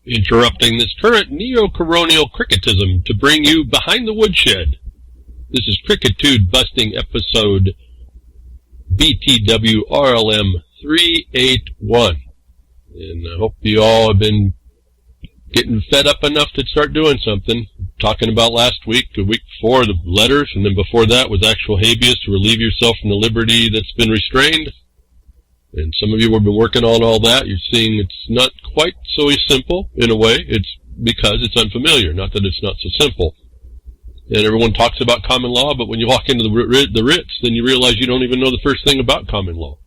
interrupting this current neo-coronial cricketism to bring you Behind the Woodshed. This is Crickitude Busting episode BTW RLM 381. And I hope you all have been getting fed up enough to start doing something. Talking about last week, the week before, the letters, and then before that was actual habeas to relieve yourself from the liberty that's been restrained. And some of you have been working on all that. You're seeing it's not quite so simple in a way. It's because it's unfamiliar, not that it's not so simple. And everyone talks about common law, but when you walk into the writs, then you realize you don't even know the first thing about common law.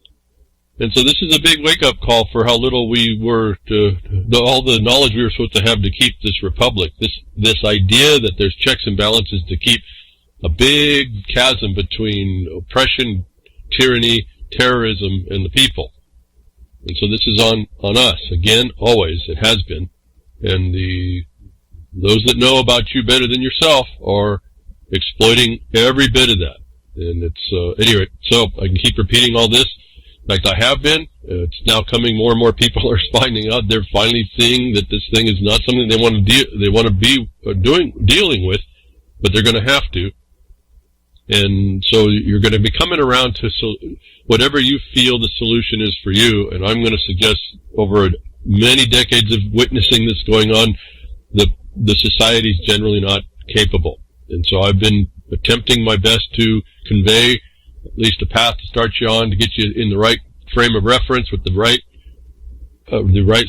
And so this is a big wake-up call for how little we were all the knowledge we were supposed to have to keep this republic. This idea that there's checks and balances to keep a big chasm between oppression, tyranny, terrorism, and the people. And so this is on us. Again, always. It has been. And those that know about you better than yourself are exploiting every bit of that. And it's, anyway, so I can keep repeating all this. In fact, I have been. It's now coming. More and more people are finding out. They're finally seeing that this thing is not something they want to be dealing with, but they're going to have to. And so you're going to be coming around to whatever you feel the solution is for you. And I'm going to suggest over many decades of witnessing this going on, the society is generally not capable. And so I've been attempting my best to convey at least a path to start you on, to get you in the right frame of reference with the right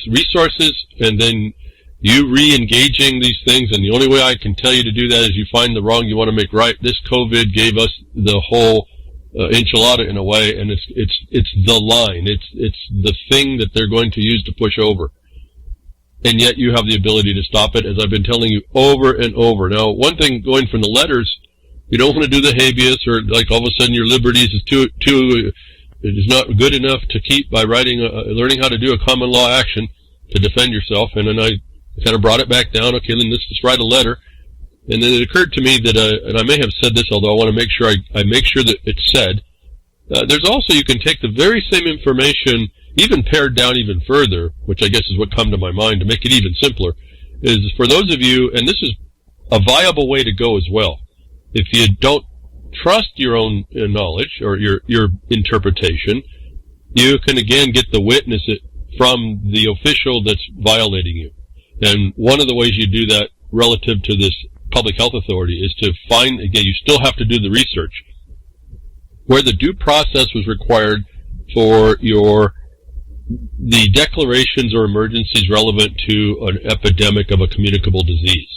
resources, and then you re-engaging these things. And the only way I can tell you to do that is you find the wrong you want to make right. This COVID gave us the whole enchilada in a way, and it's the line. It's the thing that they're going to use to push over. And yet you have the ability to stop it, as I've been telling you over and over. Now, one thing going from the letters, you don't want to do the habeas, or like all of a sudden your liberties is it is not good enough to keep by learning how to do a common law action to defend yourself. And then I kind of brought it back down. Okay, then let's just write a letter. And then it occurred to me that, and I may have said this, although I want to make sure I make sure that it's said. There's also, you can take the very same information, even pared down even further, which I guess is what come to my mind to make it even simpler, is for those of you, and this is a viable way to go as well. If you don't trust your own knowledge or your interpretation, you can again get the witness from the official that's violating you. And one of the ways you do that relative to this public health authority is to find, again, you still have to do the research, where the due process was required for the declarations or emergencies relevant to an epidemic of a communicable disease.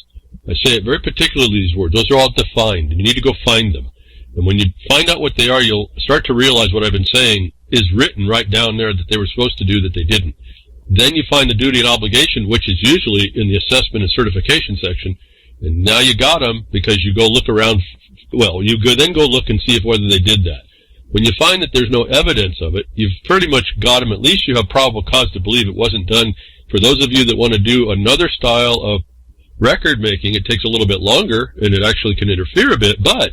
I say it very particularly, these words. Those are all defined, and you need to go find them. And when you find out what they are, you'll start to realize what I've been saying is written right down there that they were supposed to do that they didn't. Then you find the duty and obligation, which is usually in the assessment and certification section, and now you got them because you go look around. Well, then go look and see if whether they did that. When you find that there's no evidence of it, you've pretty much got them. At least you have probable cause to believe it wasn't done. For those of you that want to do another style of record making, it takes a little bit longer, and it actually can interfere a bit, but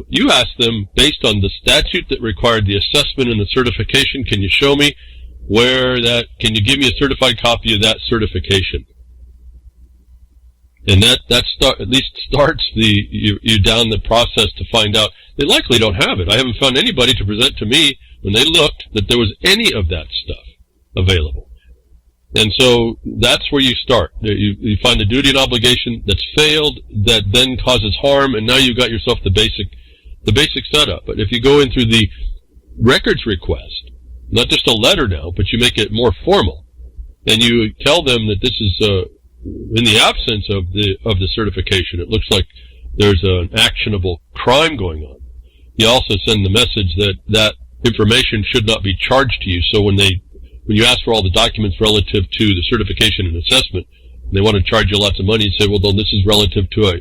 you ask them, based on the statute that required the assessment and the certification, can you show me can you give me a certified copy of that certification? And that at least starts you down the process to find out. They likely don't have it. I haven't found anybody to present to me when they looked that there was any of that stuff available. And so that's where you start. You find the duty and obligation that's failed, that then causes harm, and now you've got yourself the basic setup. But if you go in through the records request, not just a letter now, but you make it more formal, and you tell them that this is in the absence of the certification, it looks like there's an actionable crime going on. You also send the message that information should not be charged to you. So when you ask for all the documents relative to the certification and assessment, and they want to charge you lots of money, you say, well, then this is relative to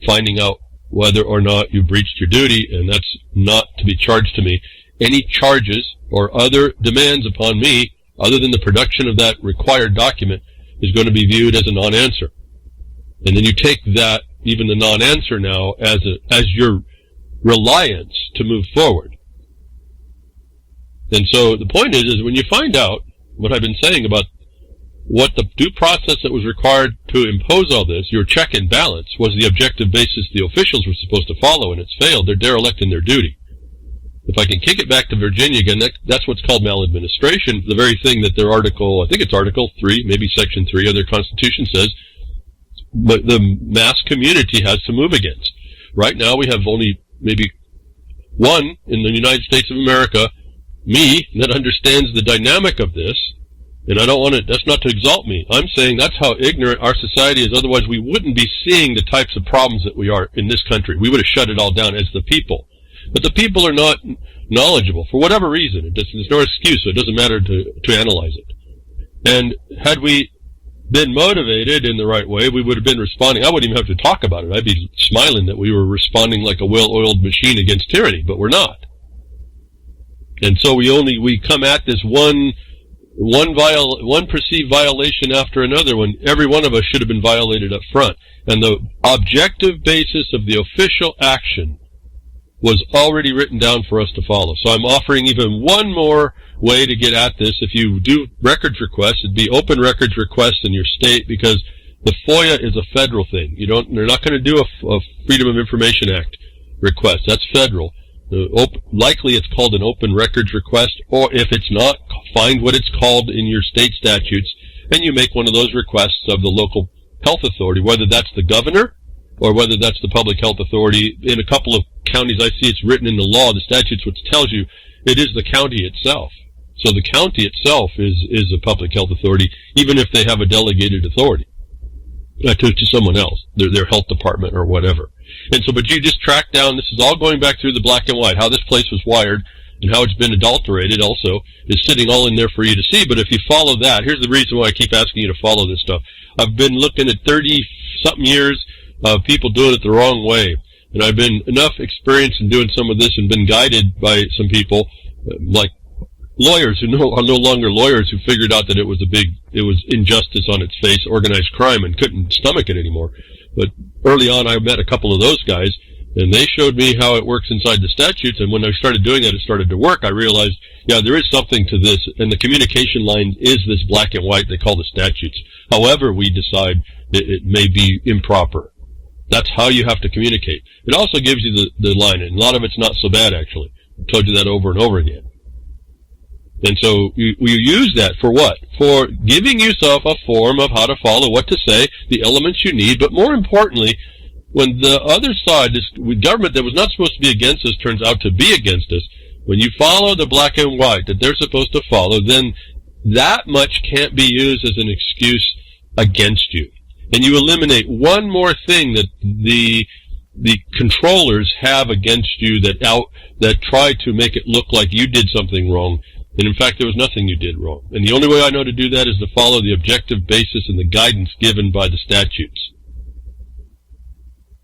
finding out whether or not you breached your duty, and that's not to be charged to me. Any charges or other demands upon me, other than the production of that required document, is going to be viewed as a non-answer. And then you take that, even the non-answer now, as your reliance to move forward. And so the point is when you find out what I've been saying about what the due process that was required to impose all this, your check and balance, was the objective basis the officials were supposed to follow, and it's failed. They're derelict in their duty. If I can kick it back to Virginia again, that's what's called maladministration, the very thing that their article, I think it's Article 3, maybe Section 3 of their Constitution says, but the mass community has to move against. Right now we have only maybe one in the United States of America, me, that understands the dynamic of this, and I don't want to, that's not to exalt me. I'm saying that's how ignorant our society is, otherwise we wouldn't be seeing the types of problems that we are in this country. We would have shut it all down as the people. But the people are not knowledgeable for whatever reason. There's no excuse, so it doesn't matter to analyze it. And had we been motivated in the right way, we would have been responding. I wouldn't even have to talk about it. I'd be smiling that we were responding like a well-oiled machine against tyranny, but we're not. And so we come at this one perceived violation after another when every one of us should have been violated up front. And the objective basis of the official action was already written down for us to follow. So I'm offering even one more way to get at this. If you do records requests, it'd be open records requests in your state, because the FOIA is a federal thing. They're not going to do a Freedom of Information Act request. That's federal. Likely it's called an open records request, or if it's not, find what it's called in your state statutes, and you make one of those requests of the local health authority, whether that's the governor or whether that's the public health authority. In a couple of counties I see it's written in the law, the statutes, which tells you it is the county itself. So the county itself is a public health authority, even if they have a delegated authority to someone else, their health department or whatever. And so, but you just track down, this is all going back through the black and white, how this place was wired and how it's been adulterated also is sitting all in there for you to see. But if you follow that, here's the reason why I keep asking you to follow this stuff. I've been looking at 30-something years of people doing it the wrong way. And I've been enough experience in doing some of this and been guided by some people, like lawyers who are no longer lawyers, who figured out that it was injustice on its face, organized crime, and couldn't stomach it anymore. But early on I met a couple of those guys, and they showed me how it works inside the statutes, and when I started doing that, it started to work. I realized, yeah, there is something to this, and the communication line is this black and white they call the statutes. However we decide it may be improper. That's how you have to communicate. It also gives you the line, and a lot of it's not so bad, actually. I've told you that over and over again. And so we use that for what? For giving yourself a form of how to follow, what to say, the elements you need, but more importantly, when the other side, this government that was not supposed to be against us turns out to be against us, when you follow the black and white that they're supposed to follow, then that much can't be used as an excuse against you. And you eliminate one more thing that the controllers have against you that try to make it look like you did something wrong. And in fact, there was nothing you did wrong. And the only way I know to do that is to follow the objective basis and the guidance given by the statutes.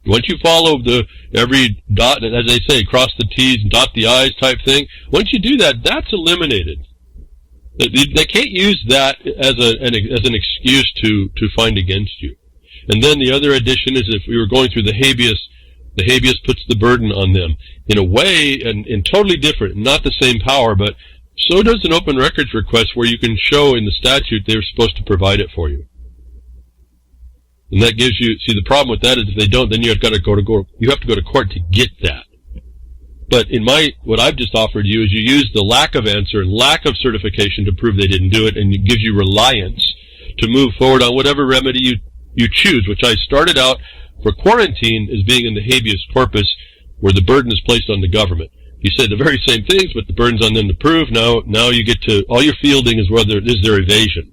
Once you follow every dot, as they say, cross the T's and dot the I's type thing, once you do that, that's eliminated. They can't use that as an excuse to find against you. And then the other addition is, if we were going through the habeas puts the burden on them in a way and totally different, not the same power, but so does an open records request, where you can show in the statute they're supposed to provide it for you. And that gives you, see, the problem with that is if they don't, then you have to go to court to get that. But what I've just offered you is you use the lack of answer and lack of certification to prove they didn't do it, and it gives you reliance to move forward on whatever remedy you choose, which I started out for quarantine as being in the habeas corpus, where the burden is placed on the government. You say the very same things, but the burden's on them to prove. Now you get to, all your fielding is whether it is their evasion.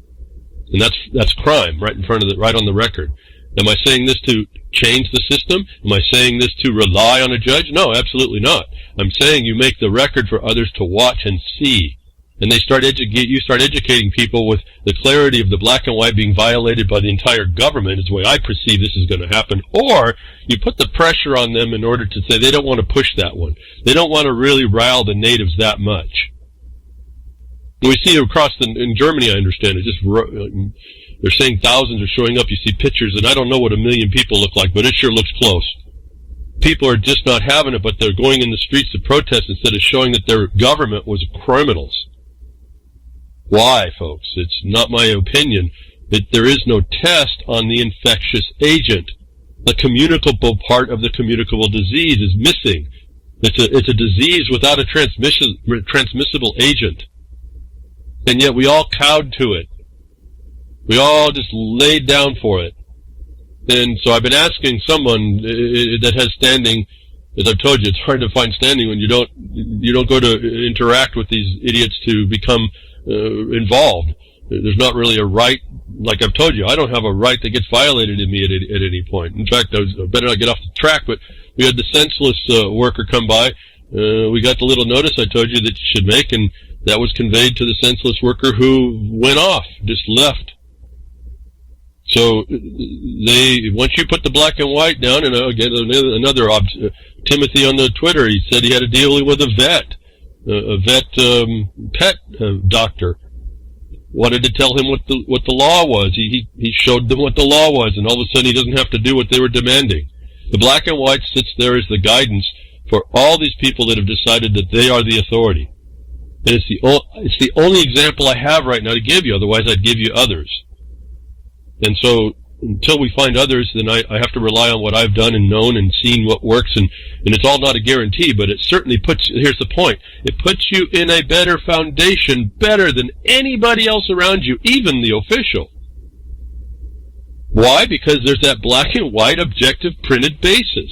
And that's crime right on the record. Am I saying this to change the system? Am I saying this to rely on a judge? No, absolutely not. I'm saying you make the record for others to watch and see. And you start educating people with the clarity of the black and white being violated by the entire government is the way I perceive this is going to happen. Or you put the pressure on them in order to say they don't want to push that one. They don't want to really rile the natives that much. We see in Germany, I understand, they're saying thousands are showing up. You see pictures, and I don't know what 1 million people look like, but it sure looks close. People are just not having it, but they're going in the streets to protest instead of showing that their government was criminals. Why, folks? It's not my opinion. There is no test on the infectious agent. The communicable part of the communicable disease is missing. It's a disease without a transmissible agent. And yet we all cowed to it. We all just laid down for it. And so I've been asking someone that has standing, as I've told you, it's hard to find standing when you don't go to interact with these idiots to become involved. There's not really a right, like I've told you, I don't have a right that gets violated in me at any point. In fact, I better not get off the track, but we had the senseless worker come by. We got the little notice I told you that you should make, and that was conveyed to the senseless worker who went off, just left. So once you put the black and white down, and again, another Timothy on the Twitter, he said he had to deal with a vet pet doctor. Wanted to tell him what the law was. He showed them what the law was, and all of a sudden he doesn't have to do what they were demanding. The black and white sits there as the guidance for all these people that have decided that they are the authority. And it's the only example I have right now to give you. Otherwise, I'd give you others. And so until we find others, then I have to rely on what I've done and known and seen what works. And it's all not a guarantee, but it certainly here's the point. It puts you in a better foundation, better than anybody else around you, even the official. Why? Because there's that black and white objective printed basis.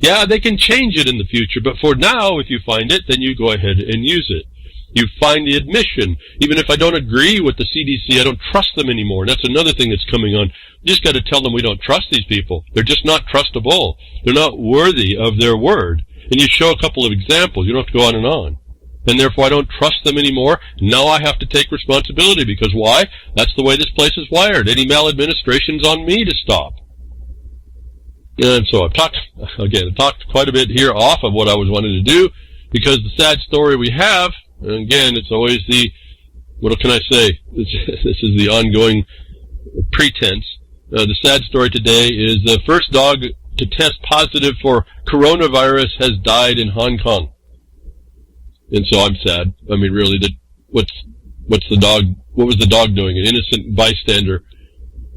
Yeah, they can change it in the future, but for now, if you find it, then you go ahead and use it. You find the admission. Even if I don't agree with the CDC, I don't trust them anymore. And that's another thing that's coming on. You just got to tell them we don't trust these people. They're just not trustable. They're not worthy of their word. And you show a couple of examples. You don't have to go on and on. And therefore I don't trust them anymore. Now I have to take responsibility. Because why? That's the way this place is wired. Any maladministration's on me to stop. And so I've talked quite a bit here off of what I was wanting to do. Because the sad story we have, and again, it's always what can I say? This is the ongoing pretense. The sad story today is the first dog to test positive for coronavirus has died in Hong Kong. And so I'm sad. I mean, really, what was the dog doing? An innocent bystander.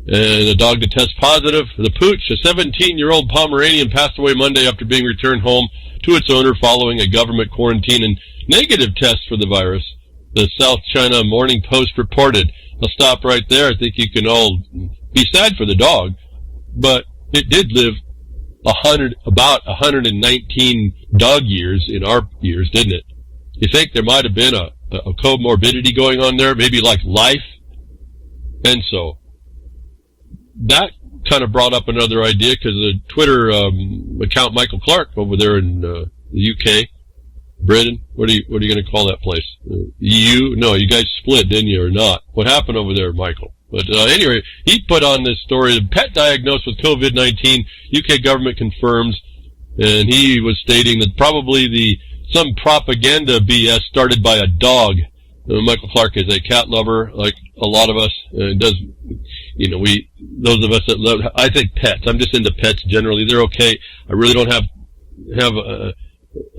And a dog to test positive. The pooch, a 17-year-old Pomeranian, passed away Monday after being returned home to its owner following a government quarantine and negative test for the virus, the South China Morning Post reported. I'll stop right there. I think you can all be sad for the dog, but it did live about 119 dog years in our years, didn't it? You think there might have been a comorbidity going on there, maybe like life? And so that kind of brought up another idea, because the Twitter account Michael Clark over there in the UK, Britain, what are you going to call that place? EU? No, you guys split, didn't you, or not? What happened over there, Michael? But anyway, he put on this story, the pet diagnosed with COVID-19, UK government confirms, and he was stating that probably some propaganda BS started by a dog. Michael Clark is a cat lover, like a lot of us. Those of us that love, I think pets. I'm just into pets generally. They're okay. I really don't have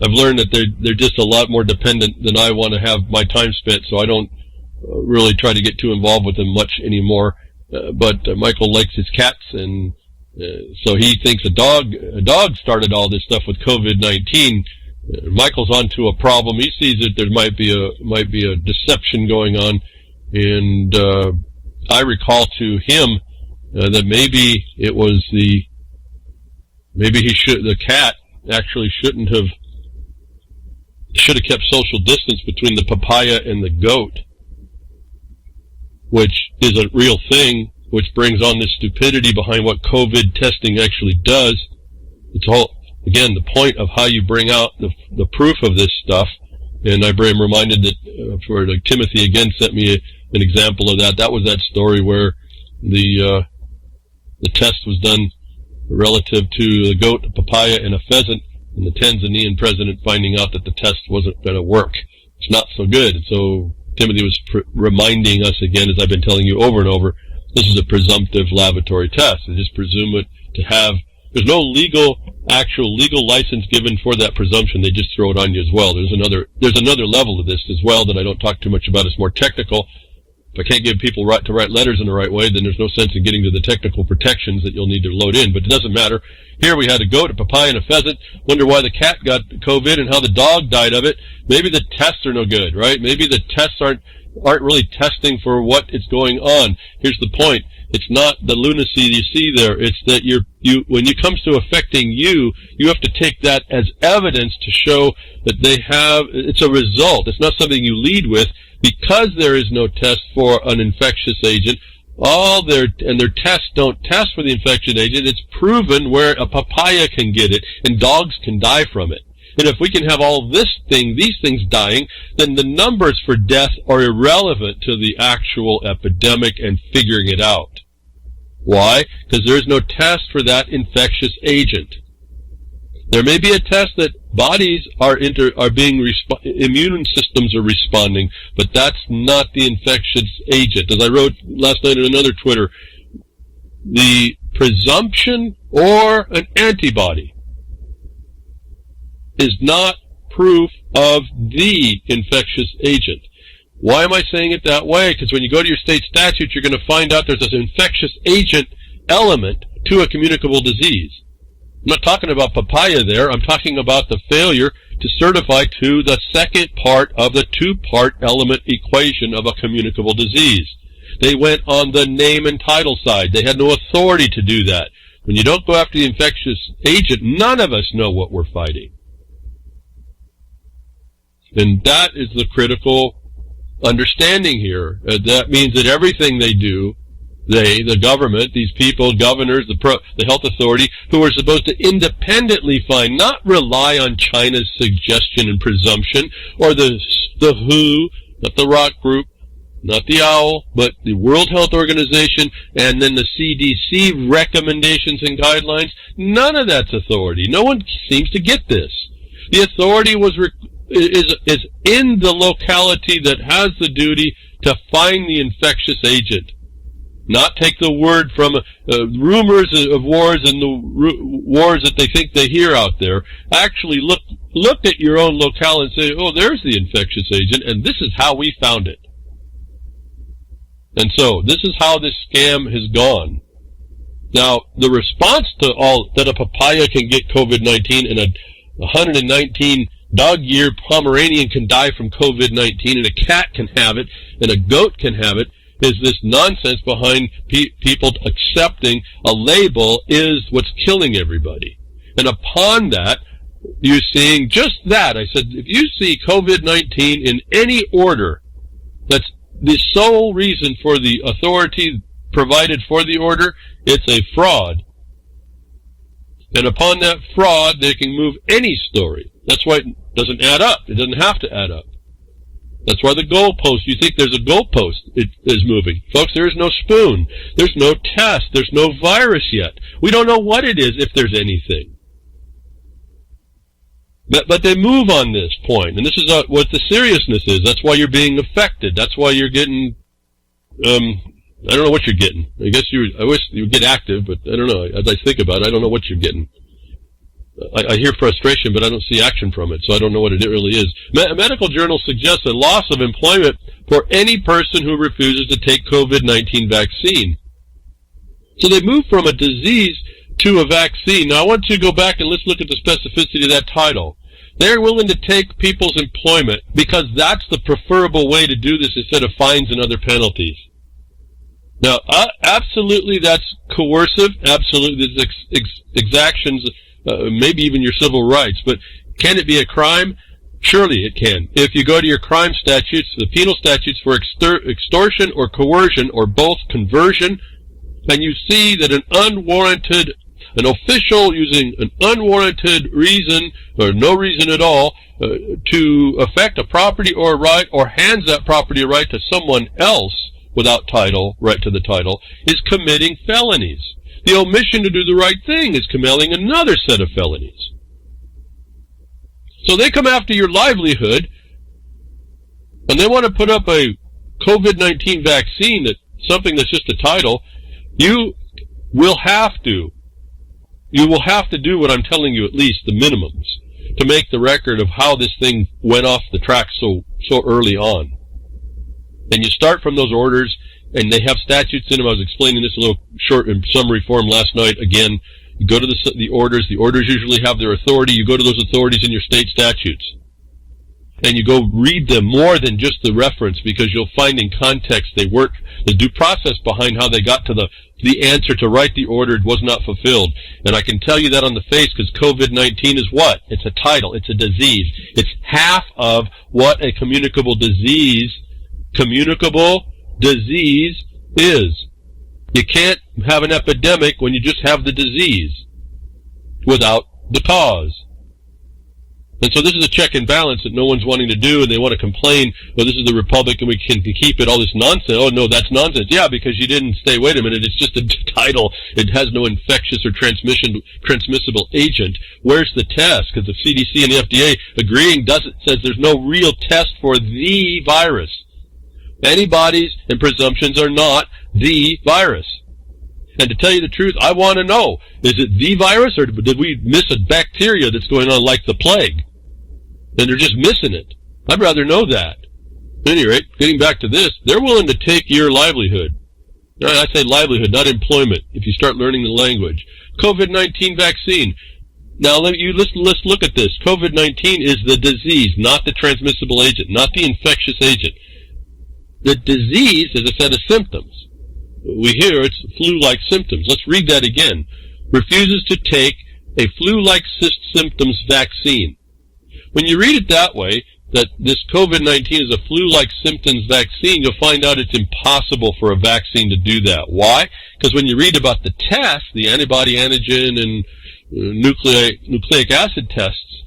I've learned that they're just a lot more dependent than I want to have my time spent, so I don't really try to get too involved with them much anymore. But Michael likes his cats, and so he thinks a dog started all this stuff with COVID-19. Michael's onto a problem. He sees that there might be a deception going on, and I recall to him that maybe it was the cat actually should have kept social distance between the papaya and the goat, which is a real thing, which brings on this stupidity behind what COVID testing actually does. It's all, again, the point of how you bring out the proof of this stuff. And I'm reminded that Timothy again sent me an example of that. That was that story where the test was done relative to the goat, a papaya, and a pheasant, and the Tanzanian president finding out that the test wasn't going to work. It's not so good. And so Timothy was reminding us again, as I've been telling you over and over, this is a presumptive laboratory test. They just presume it to have, there's no actual legal license given for that presumption. They just throw it on you as well. There's another level of this as well that I don't talk too much about. It's more technical. If I can't get people to write letters in the right way, then there's no sense in getting to the technical protections that you'll need to load in. But it doesn't matter. Here we had a goat, a papaya, and a pheasant. Wonder why the cat got COVID and how the dog died of it. Maybe the tests are no good, right? Maybe the tests aren't really testing for what is going on. Here's the point. It's not the lunacy you see there. It's that when it comes to affecting you have to take that as evidence to show that it's a result. It's not something you lead with. Because there is no test for an infectious agent, their tests don't test for the infectious agent. It's proven where a papaya can get it and dogs can die from it. And if we can have these things dying, then the numbers for death are irrelevant to the actual epidemic and figuring it out. Why? Because there is no test for that infectious agent. There may be a test that bodies immune systems are responding, but that's not the infectious agent. As I wrote last night in another Twitter, the presumption or an antibody is not proof of the infectious agent. Why am I saying it that way? Because when you go to your state statute, you're going to find out there's an infectious agent element to a communicable disease. I'm not talking about papaya there. I'm talking about the failure to certify to the second part of the two-part element equation of a communicable disease. They went on the name and title side. They had no authority to do that. When you don't go after the infectious agent, none of us know what we're fighting. And that is the critical understanding here. That means that everything they do, the government, these people, governors, the health authority, who are supposed to independently find, not rely on China's suggestion and presumption, or the WHO, not the Rock Group, not the OWL, but the World Health Organization, and then the CDC recommendations and guidelines. None of that's authority. No one seems to get this. The authority is in the locality that has the duty to find the infectious agent. Not take the word from rumors of wars and the wars that they think they hear out there. Actually look at your own locale and say, oh, there's the infectious agent, and this is how we found it. And so, this is how this scam has gone. Now, the response to all that a papaya can get COVID-19 and a 119 dog-year Pomeranian can die from COVID-19 and a cat can have it and a goat can have it is this nonsense behind people accepting a label is what's killing everybody. And upon that, you're seeing just that. I said, if you see COVID-19 in any order, that's the sole reason for the authority provided for the order, it's a fraud. And upon that fraud, they can move any story. That's why it doesn't add up. It doesn't have to add up. That's why the goalpost, you think there's a goalpost, it is moving. Folks, there is no spoon. There's no test. There's no virus yet. We don't know what it is, if there's anything. But they move on this point, and this is what the seriousness is. That's why you're being affected. That's why you're getting, I don't know what you're getting. I wish you would get active, but I don't know. As I think about it, I don't know what you're getting. I hear frustration, but I don't see action from it, so I don't know what it really is. Medical journals suggest a loss of employment for any person who refuses to take COVID-19 vaccine. So they move from a disease to a vaccine. Now I want you to go back and let's look at the specificity of that title. They're willing to take people's employment because that's the preferable way to do this instead of fines and other penalties. Now, absolutely that's coercive. Absolutely there's exactions, maybe even your civil rights. But can it be a crime? Surely it can. If you go to your crime statutes, the penal statutes for extortion or coercion or both conversion, and you see that an official using an unwarranted reason or no reason at all to affect a property or a right or hands that property or right to someone else without title, right to the title, is committing felonies. The omission to do the right thing is committing another set of felonies. So they come after your livelihood and they want to put up a COVID-19 vaccine, something that's just a title. You will have to do what I'm telling you, at least the minimums, to make the record of how this thing went off the track so early on. And you start from those orders, and they have statutes in them. I was explaining this a little short in summary form last night. Again, you go to the orders. The orders usually have their authority. You go to those authorities in your state statutes. And you go read them more than just the reference, because you'll find in context they work, the due process behind how they got to the answer to write the order was not fulfilled. And I can tell you that on the face, because COVID-19 is what? It's a title. It's a disease. It's half of what a communicable disease is. You can't have an epidemic when you just have the disease without the cause. And so this is a check and balance that no one's wanting to do, and they want to complain, well, this is the Republic and we can keep it, all this nonsense. Oh, no, that's nonsense. Yeah, because you didn't wait a minute, it's just a title. It has no infectious or transmissible agent. Where's the test? Because the CDC and the FDA agreeing says there's no real test for the virus. Antibodies and presumptions are not the virus. And to tell you the truth, I want to know, is it the virus, or did we miss a bacteria that's going on like the plague? And they're just missing it. I'd rather know that. At any rate, getting back to this, they're willing to take your livelihood. I say livelihood, not employment, if you start learning the language. COVID-19 vaccine. Now, let's look at this. COVID-19 is the disease, not the transmissible agent, not the infectious agent. The disease is a set of symptoms. We hear it's flu-like symptoms. Let's read that again. Refuses to take a flu-like symptoms vaccine. When you read it that way, that this COVID-19 is a flu-like symptoms vaccine, you'll find out it's impossible for a vaccine to do that. Why? Because when you read about the tests, the antibody antigen and nucleic acid tests,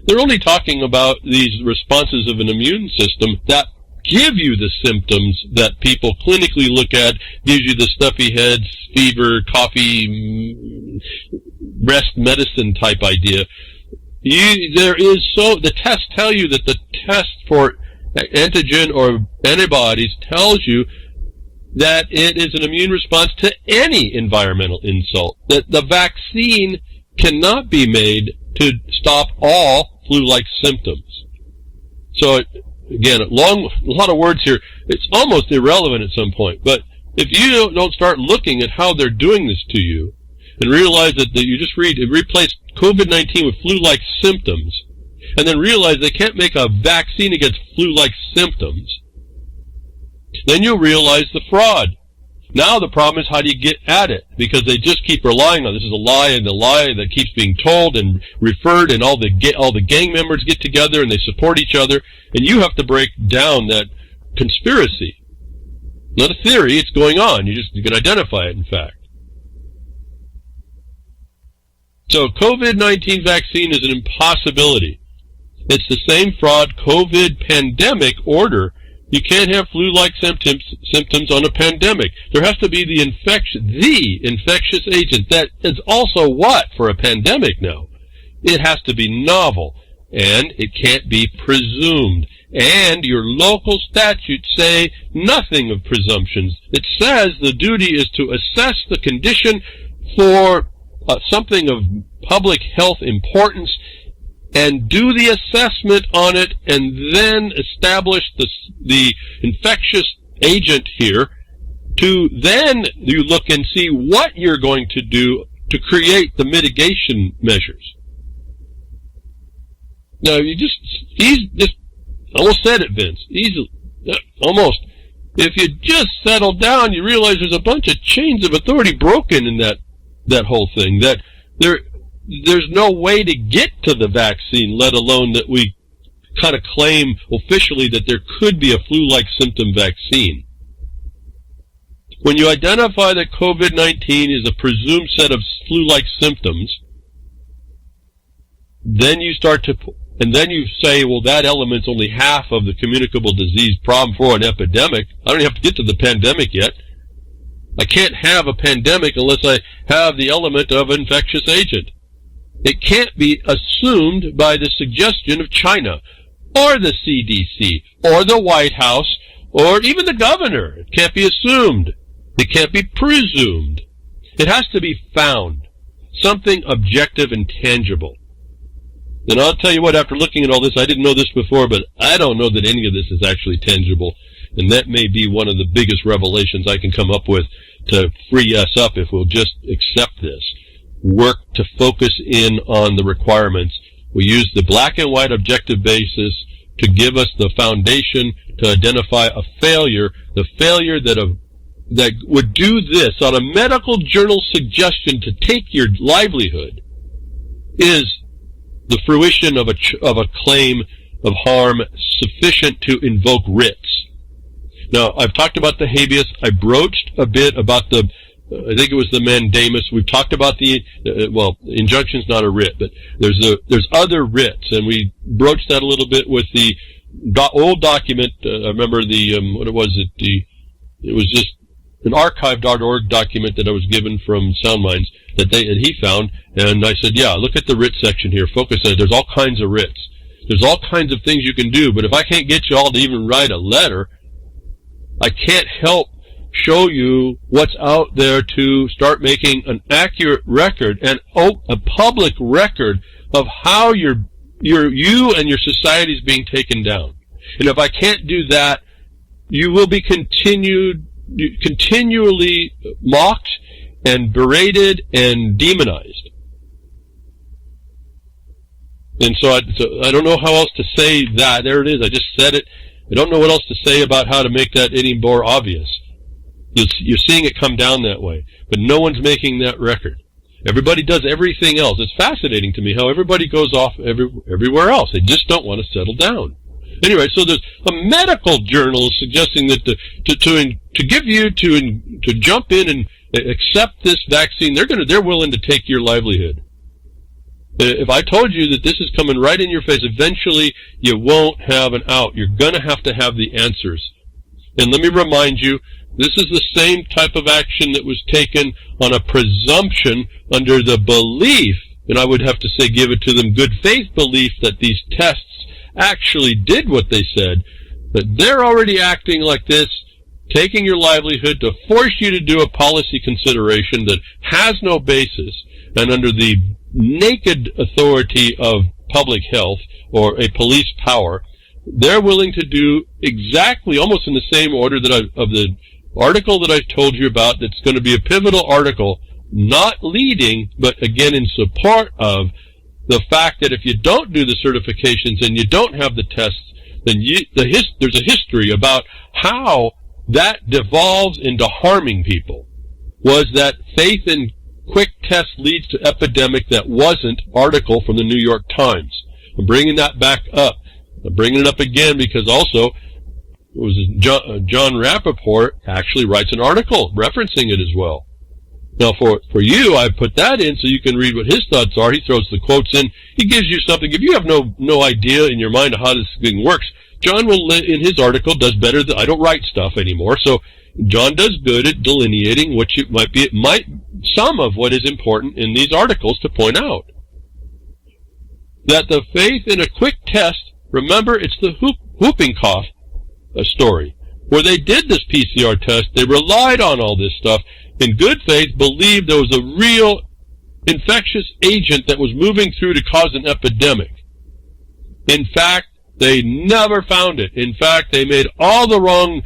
they're only talking about these responses of an immune system that give you the symptoms that people clinically look at, gives you the stuffy heads, fever, coffee, rest medicine type idea. The tests tell you that the test for antigen or antibodies tells you that it is an immune response to any environmental insult, that the vaccine cannot be made to stop all flu-like symptoms. So, again, a lot of words here. It's almost irrelevant at some point. But if you don't start looking at how they're doing this to you and realize that you just replace COVID-19 with flu-like symptoms, and then realize they can't make a vaccine against flu-like symptoms, then you'll realize the fraud. Now the problem is, how do you get at it? Because they just keep relying on this is a lie, and the lie that keeps being told and referred, and all the gang members get together and they support each other, and you have to break down that conspiracy. Not a theory, it's going on. You can identify it, in fact. So COVID-19 vaccine is an impossibility. It's the same fraud COVID pandemic order. You can't have flu-like symptoms on a pandemic. There has to be the infectious agent. That is also what for a pandemic now? It has to be novel, and it can't be presumed. And your local statutes say nothing of presumptions. It says the duty is to assess the condition for something of public health importance and do the assessment on it, and then establish the infectious agent here, to then you look and see what you're going to do to create the mitigation measures. Now, he's just almost said it, Vince. Almost. If you just settle down, you realize there's a bunch of chains of authority broken in that whole thing, that there's no way to get to the vaccine, let alone that we kind of claim officially that there could be a flu-like symptom vaccine. When you identify that COVID-19 is a presumed set of flu-like symptoms, then you say, well, that element's only half of the communicable disease problem for an epidemic. I don't have to get to the pandemic yet. I can't have a pandemic unless I have the element of infectious agent. It can't be assumed by the suggestion of China, or the CDC, or the White House, or even the governor. It can't be assumed. It can't be presumed. It has to be found. Something objective and tangible. And I'll tell you what, after looking at all this, I didn't know this before, but I don't know that any of this is actually tangible. And that may be one of the biggest revelations I can come up with to free us up if we'll just accept this. Work to focus in on the requirements. We use the black and white objective basis to give us the foundation to identify a failure, the failure that would do this on a medical journal suggestion to take your livelihood is the fruition of a claim of harm sufficient to invoke writs. Now, I've talked about the habeas. I broached a bit about I think it was the mandamus. We've talked about the, injunction's not a writ, but there's other writs, and we broached that a little bit with the old document. I remember it was just an archive.org document that I was given from Sound Minds that he found, and I said, yeah, look at the writ section here, focus on it. There's all kinds of writs. There's all kinds of things you can do, but if I can't get you all to even write a letter, I can't help show you what's out there to start making an accurate record and a public record of how you and your society is being taken down. And if I can't do that, you will be continually mocked and berated and demonized. And so I don't know how else to say that. There it is. I just said it. I don't know what else to say about how to make that any more obvious. You're seeing it come down that way, but no one's making that record. Everybody does everything else. It's fascinating to me how everybody goes off everywhere else. They just don't want to settle down. Anyway, so there's a medical journal suggesting that to give you to jump in and accept this vaccine, they're willing to take your livelihood. If I told you that this is coming right in your face, eventually you won't have an out. You're going to have the answers. And let me remind you, this is the same type of action that was taken on a presumption under the belief, and I would have to say give it to them, good faith belief that these tests actually did what they said, but they're already acting like this, taking your livelihood to force you to do a policy consideration that has no basis, and under the naked authority of public health or a police power, they're willing to do exactly, almost in the same order of the article that I told you about that's going to be a pivotal article, not leading, but again in support of the fact that if you don't do the certifications and you don't have the tests, then there's a history about how that devolves into harming people. Was that faith in quick tests leads to epidemic that wasn't article from the New York Times. I'm bringing that back up. I'm bringing it up again because also John Rappaport actually writes an article referencing it as well. Now, for you, I put that in so you can read what his thoughts are. He throws the quotes in. He gives you something. If you have no idea in your mind of how this thing works, John will, in his article, does better than, I don't write stuff anymore, so John does good at delineating what some of what is important in these articles to point out. That the faith in a quick test, remember, it's the whooping cough story, where they did this PCR test, they relied on all this stuff, in good faith believed there was a real infectious agent that was moving through to cause an epidemic. In fact, they never found it. In fact, they made all the wrong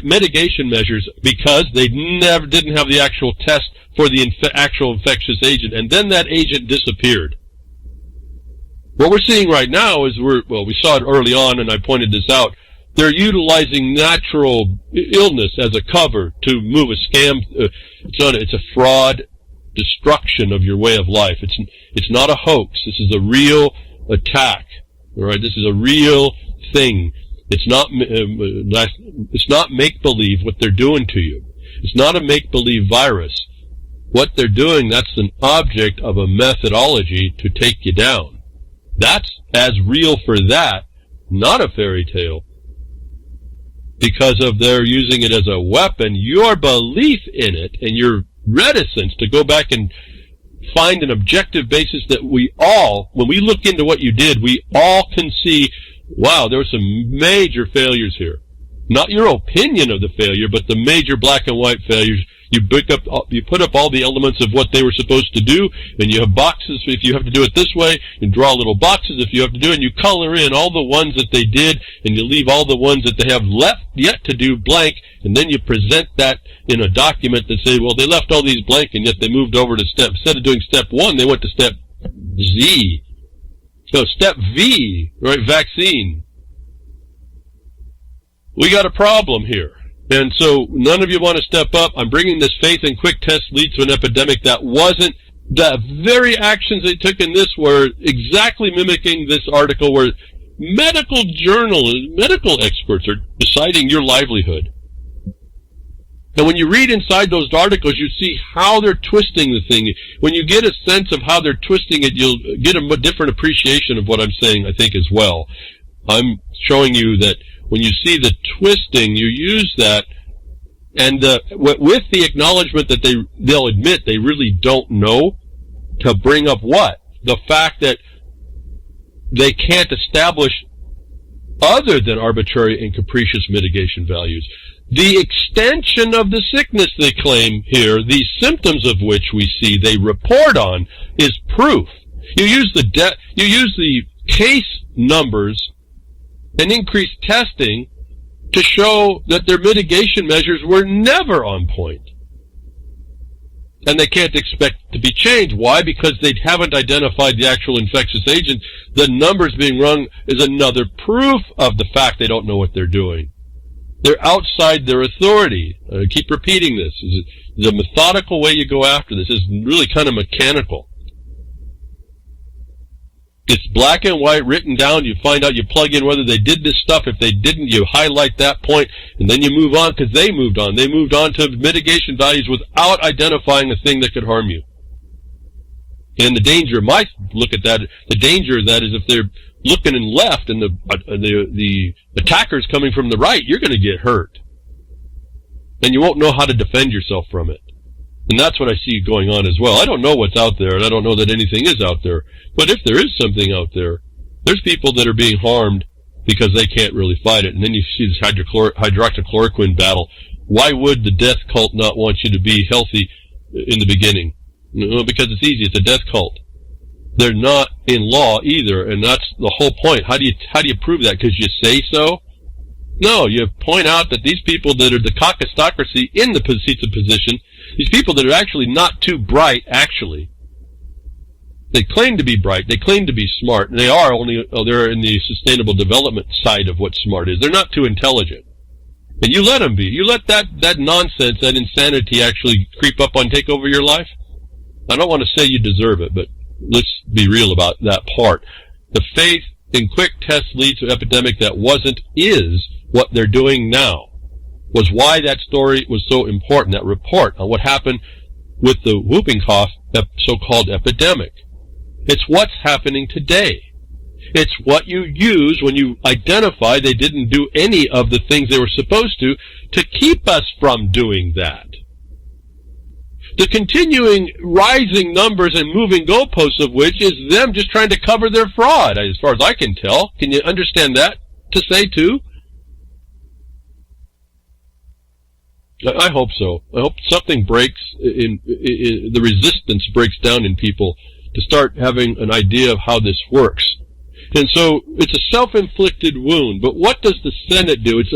mitigation measures because they didn't have the actual test for the actual infectious agent, and then that agent disappeared. What we're seeing right now is we saw it early on, and I pointed this out. They're utilizing natural illness as a cover to move a scam. It's a fraud, destruction of your way of life. It's not a hoax. This is a real attack. All right, this is a real thing. It's not make-believe what they're doing to you. It's not a make-believe virus. What they're doing, that's an object of a methodology to take you down. That's as real for that, not a fairy tale. Because of their using it as a weapon, your belief in it and your reticence to go back and find an objective basis that we all, when we look into what you did, we all can see, wow, there were some major failures here. Not your opinion of the failure, but the major black and white failures. You put up all the elements of what they were supposed to do, and you have boxes if you have to do it this way, and draw little boxes if you have to do it, and you color in all the ones that they did, and you leave all the ones that they have left yet to do blank, and then you present that in a document that say, well, they left all these blank, and yet they moved over to instead of doing step 1, they went to step Z. So step V, right, vaccine. We got a problem here. And so none of you want to step up. I'm bringing this faith and quick tests lead to an epidemic. That wasn't. The very actions they took in this were exactly mimicking this article where medical experts are deciding your livelihood. And when you read inside those articles, you see how they're twisting the thing. When you get a sense of how they're twisting it, you'll get a different appreciation of what I'm saying, I think, as well. I'm showing you that when you see the twisting, you use that, and with the acknowledgement that they'll admit they really don't know, to bring up what? The fact that they can't establish other than arbitrary and capricious mitigation values. The extension of the sickness they claim here, the symptoms of which we see they report on, is proof. You use the case numbers and increased testing to show that their mitigation measures were never on point. And they can't expect to be changed. Why? Because they haven't identified the actual infectious agent. The numbers being run is another proof of the fact they don't know what they're doing. They're outside their authority. I keep repeating this. The methodical way you go after this is really kind of mechanical. It's black and white written down. You find out, you plug in whether they did this stuff. If they didn't, you highlight that point, and then you move on because they moved on. They moved on to mitigation values without identifying a thing that could harm you. And the danger, might look at that, the danger of that is if they're looking in left and the attacker's coming from the right, you're going to get hurt. And you won't know how to defend yourself from it. And that's what I see going on as well. I don't know what's out there, and I don't know that anything is out there. But if there is something out there, there's people that are being harmed because they can't really fight it. And then you see this hydroxychloroquine battle. Why would the death cult not want you to be healthy in the beginning? No, because it's easy. It's a death cult. They're not in law either, and that's the whole point. How do you prove that? Because you say so? No, you point out that these people that are the caucusocracy in the seats of position, these people that are actually not too bright, actually. They claim to be bright, they claim to be smart, and they're in the sustainable development side of what smart is. They're not too intelligent. And you let them be. You let that nonsense, that insanity actually creep up on take over your life. I don't want to say you deserve it, but let's be real about that part. The faith in quick tests leads to epidemic that wasn't, is what they're doing now. Was why that story was so important, that report on what happened with the whooping cough, so-called epidemic. It's what's happening today. It's what you use when you identify they didn't do any of the things they were supposed to keep us from doing that. The continuing rising numbers and moving goalposts of which is them just trying to cover their fraud, as far as I can tell. Can you understand that to say too? I hope so. I hope something breaks in the resistance breaks down in people to start having an idea of how this works. And so it's a self-inflicted wound, but what does the Senate do? It's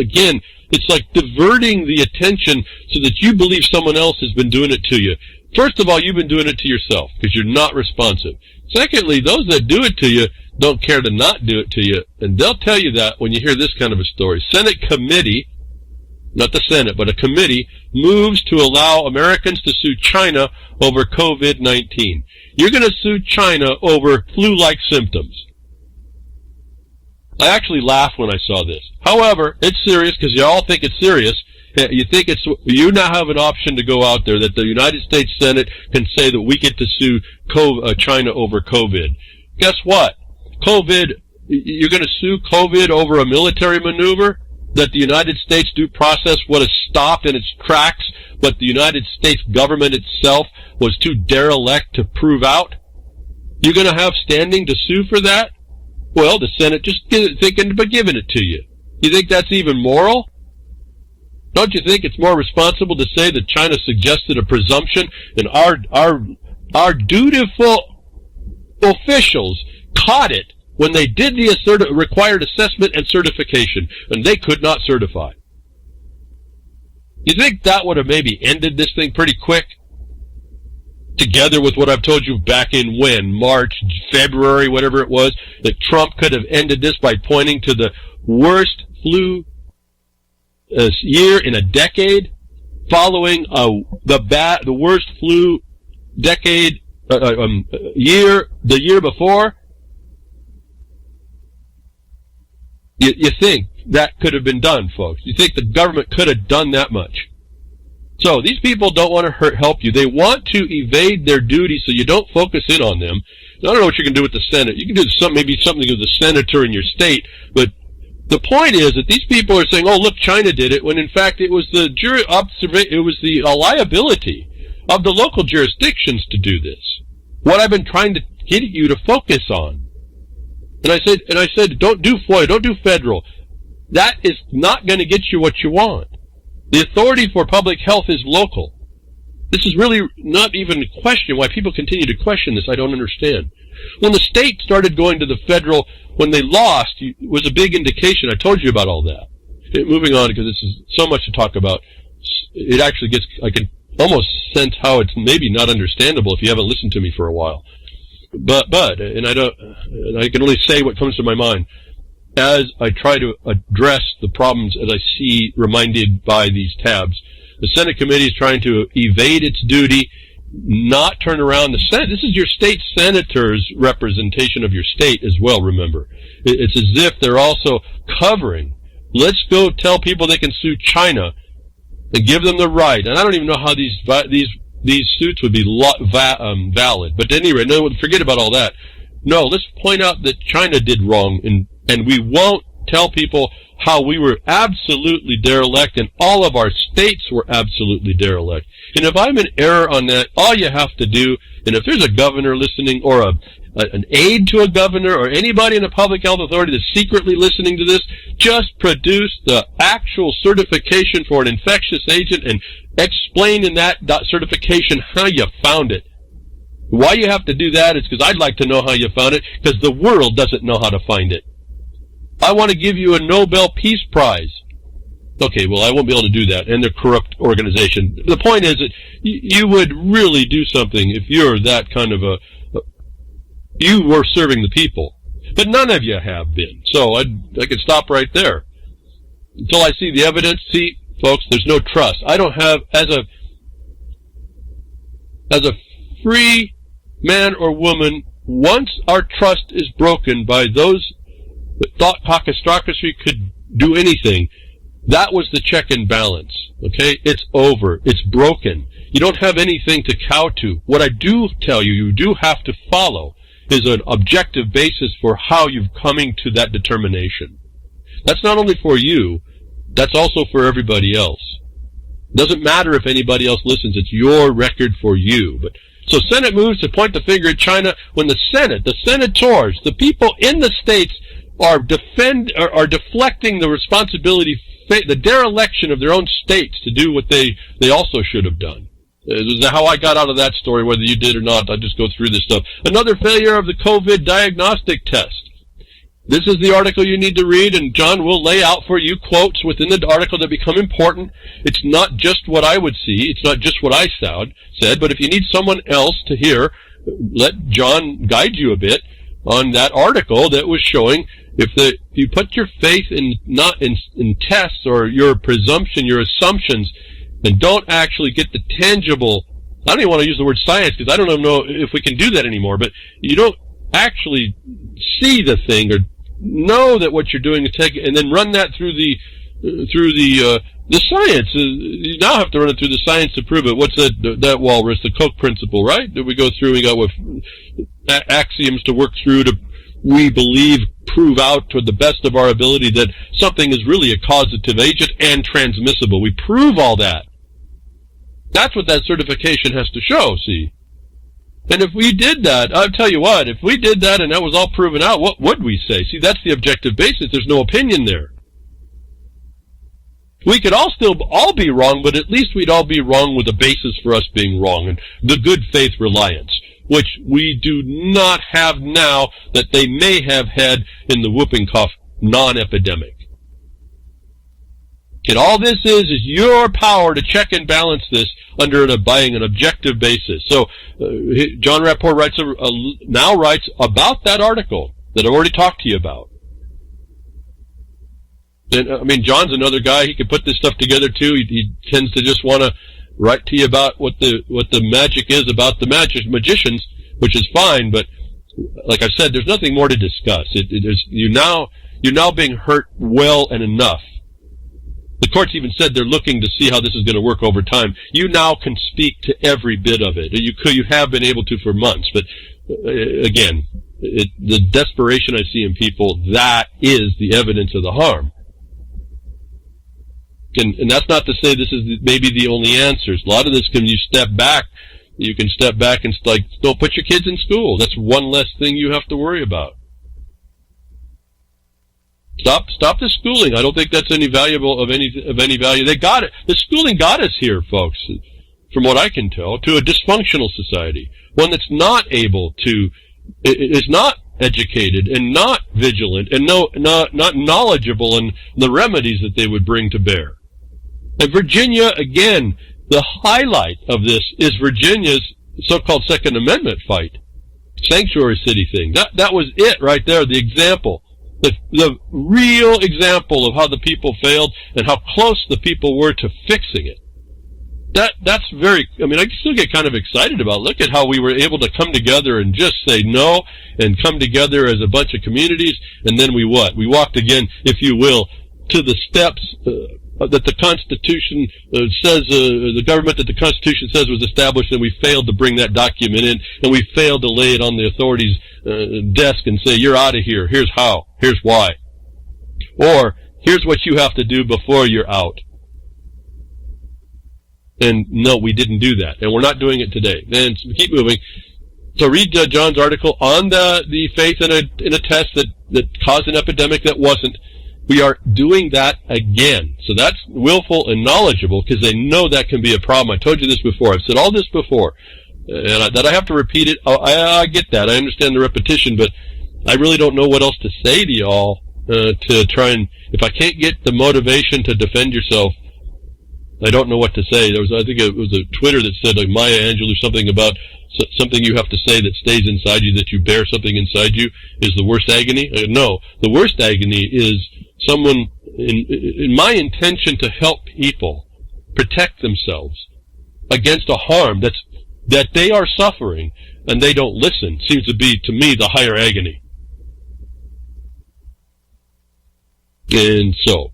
like diverting the attention so that you believe someone else has been doing it to you. First of all, you've been doing it to yourself because you're not responsive. Secondly, those that do it to you don't care to not do it to you, and they'll tell you that when you hear this kind of a story. Senate committee, not the Senate, but a committee, moves to allow Americans to sue China over COVID-19. You're going to sue China over flu-like symptoms. I actually laughed when I saw this. However, it's serious because you all think it's serious. You now have an option to go out there that the United States Senate can say that we get to sue China over COVID. Guess what? You're going to sue COVID over a military maneuver that the United States due process would have stopped in its tracks, but the United States government itself was too derelict to prove out? You're going to have standing to sue for that? Well, the Senate just thinking about giving it to you. You think that's even moral? Don't you think it's more responsible to say that China suggested a presumption and our dutiful officials caught it when they did the required assessment and certification, and they could not certify? You think that would have maybe ended this thing pretty quick? Together with what I've told you back in March, February, whatever it was, that Trump could have ended this by pointing to the worst flu year in a decade, following the worst flu decade the year before. You think that could have been done, folks? You think the government could have done that much? So these people don't want to help you. They want to evade their duty so you don't focus in on them. I don't know what you can do with the Senate. You can do maybe something with the senator in your state, but the point is that these people are saying, "Oh, look, China did it," when in fact it was the liability of the local jurisdictions to do this. What I've been trying to get you to focus on, and I said, don't do FOIA, don't do federal. That is not going to get you what you want. The authority for public health is local. This is really not even a question. Why people continue to question this, I don't understand. When the state started going to the federal, when they lost, it was a big indication. I told you about all that. Moving on, because this is so much to talk about. It actually gets, I can almost sense how it's maybe not understandable if you haven't listened to me for a while. But I can only say what comes to my mind as I try to address the problems as I see reminded by these tabs. The Senate committee is trying to evade its duty, not turn around the Senate. This is your state senators' representation of your state as well, remember. It's as if they're also covering. Let's go tell people they can sue China and give them the right. And I don't even know how these suits would be valid. But anyway, no, forget about all that. No, let's point out that China did wrong, and we won't tell people how we were absolutely derelict and all of our states were absolutely derelict. And if I'm in error on that, all you have to do, and if there's a governor listening or an aide to a governor or anybody in a public health authority that's secretly listening to this, just produce the actual certification for an infectious agent and explain in that certification how you found it. Why you have to do that is because I'd like to know how you found it, because the world doesn't know how to find it. I want to give you a Nobel Peace Prize. Okay, well, I won't be able to do that, and they're a corrupt organization. The point is that you would really do something if you're that kind of you were serving the people. But none of you have been. So I could stop right there. Until I see the evidence. See, folks, there's no trust. I don't have, as a free man or woman, once our trust is broken by those that thought Hiccups could do anything, that was the check and balance. Okay? It's over. It's broken. You don't have anything to cow to. What I do tell you, you do have to follow, is an objective basis for how you're coming to that determination. That's not only for you, that's also for everybody else. It doesn't matter if anybody else listens. It's your record for you. But so Senate moves to point the finger at China when the Senate, the senators, the people in the states are deflecting the responsibility, the dereliction of their own states to do what they also should have done. This is how I got out of that story, whether you did or not. I just go through this stuff. Another failure of the COVID diagnostic test. This is the article you need to read, and John will lay out for you quotes within the article that become important. It's not just what I would see. It's not just what I said, but if you need someone else to hear, let John guide you a bit on that article that was showing if you put your faith in tests or your presumption, your assumptions, and don't actually get the tangible, I don't even want to use the word science because I don't even know if we can do that anymore, but you don't actually see the thing or know that what you're doing is taking, and then run that through the science. You now have to run it through the science to prove it. What's that walrus, the Koch principle, right? That we go through, we got with axioms to work through to, we believe, prove out to the best of our ability that something is really a causative agent and transmissible. We prove all that. That's what that certification has to show, see? And if we did that, I'll tell you what, if we did that and that was all proven out, what would we say? See, that's the objective basis. There's no opinion there. We could all be wrong, but at least we'd all be wrong with a basis for us being wrong, and the good faith reliance, which we do not have now that they may have had in the whooping cough non-epidemic. And all this is your power to check and balance this buying an objective basis. So John Rapport now writes about that article that I've already talked to you about. And, I mean, John's another guy. He can put this stuff together too. He tends to just want to write to you about what the magic is about the magicians, which is fine. But like I said, there's nothing more to discuss. You're now being hurt well and enough. The courts even said they're looking to see how this is going to work over time. You now can speak to every bit of it. You have been able to for months, but again, the desperation I see in people, that is the evidence of the harm. And that's not to say this is maybe the only answers. A lot of this you can step back and don't put your kids in school. That's one less thing you have to worry about. Stop the schooling. I don't think that's any value. They got it. The schooling got us here, folks, from what I can tell, to a dysfunctional society. One that's not able to, is not educated and not vigilant and not knowledgeable in the remedies that they would bring to bear. And Virginia, again, the highlight of this is Virginia's so-called Second Amendment fight. Sanctuary city thing. That was it right there, the example. The real example of how the people failed and how close the people were to fixing it. That's very, I still get kind of excited about, look at how we were able to come together and just say no and come together as a bunch of communities, and then we walked again, if you will, to the steps that the Constitution says, the government that the Constitution says was established, and we failed to bring that document in, and we failed to lay it on the authorities' desk and say, you're out of here, here's how, here's why. Or, here's what you have to do before you're out. And no, we didn't do that, and we're not doing it today. Then keep moving. So read John's article on the faith in a test that caused an epidemic that wasn't. We are doing that again. So that's willful and knowledgeable because they know that can be a problem. I told you this before. I've said all this before. And that I have to repeat it. I get that. I understand the repetition, but I really don't know what else to say to y'all to try and, if I can't get the motivation to defend yourself, I don't know what to say. I think it was a Twitter that said, like, Maya Angelou, something about something you have to say that stays inside you, that you bear something inside you, is the worst agony. No, the worst agony is someone, in my intention to help people protect themselves against a harm that they are suffering, and they don't listen, seems to be, to me, the higher agony. And so,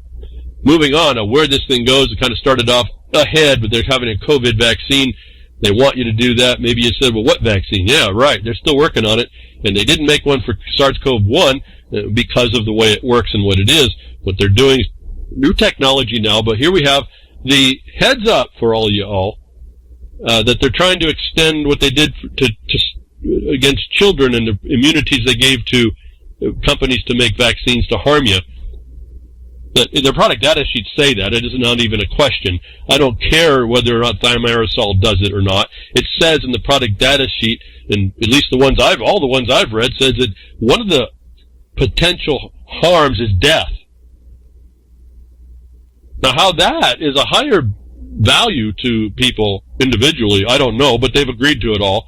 moving on, where this thing goes, it kind of started off ahead, but they're having a COVID vaccine. They want you to do that. Maybe you said, well, what vaccine? Yeah, right. They're still working on it. And they didn't make one for SARS-CoV-1 because of the way it works and what it is. What they're doing is new technology now, but here we have the heads up for all you all, that they're trying to extend what they did against children and the immunities they gave to companies to make vaccines to harm you. But their product data sheets say that. It is not even a question. I don't care whether or not thimerosal does it or not. It says in the product data sheet, and at least all the ones I've read, says that one of the potential harms is death. Now, how that is a higher value to people individually, I don't know, but they've agreed to it all.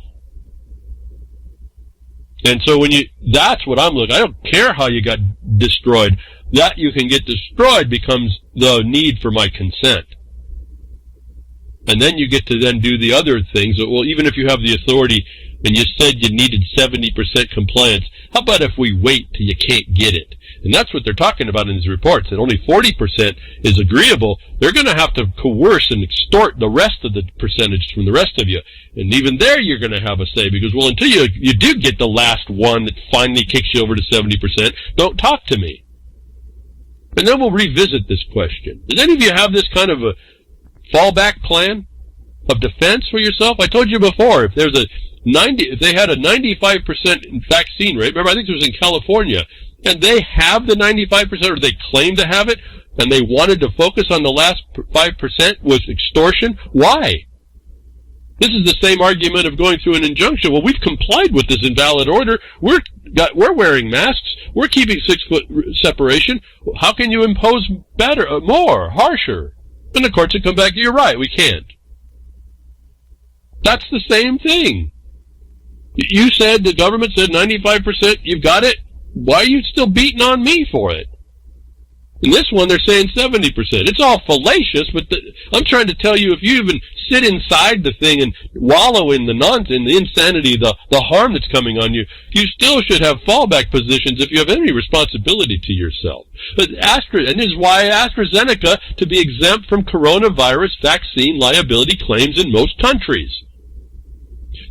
And so that's what I'm looking. I don't care how you got destroyed. That you can get destroyed becomes the need for my consent. And then you get to then do the other things. Well, even if you have the authority and you said you needed 70% compliance, how about if we wait till you can't get it? And that's what they're talking about in these reports, that only 40% is agreeable. They're going to have to coerce and extort the rest of the percentage from the rest of you. And even there you're going to have a say, because, well, until you do get the last one that finally kicks you over to 70%, don't talk to me. And then we'll revisit this question. Does any of you have this kind of a fallback plan of defense for yourself? I told you before, if they had a 95% vaccine rate, remember, I think it was in California, and they have the 95%, or they claim to have it, and they wanted to focus on the last 5% was extortion? Why? This is the same argument of going through an injunction. Well, we've complied with this invalid order. We're wearing masks. We're keeping 6-foot separation. How can you impose better, more, harsher? And the courts would come back, you're right, we can't. That's the same thing. You said, the government said 95%, you've got it. Why are you still beating on me for it? In this one, they're saying 70%. It's all fallacious, but I'm trying to tell you, if you even sit inside the thing and wallow in the nonsense, the insanity, the harm that's coming on you, you still should have fallback positions if you have any responsibility to yourself. But and this is why AstraZeneca to be exempt from coronavirus vaccine liability claims in most countries.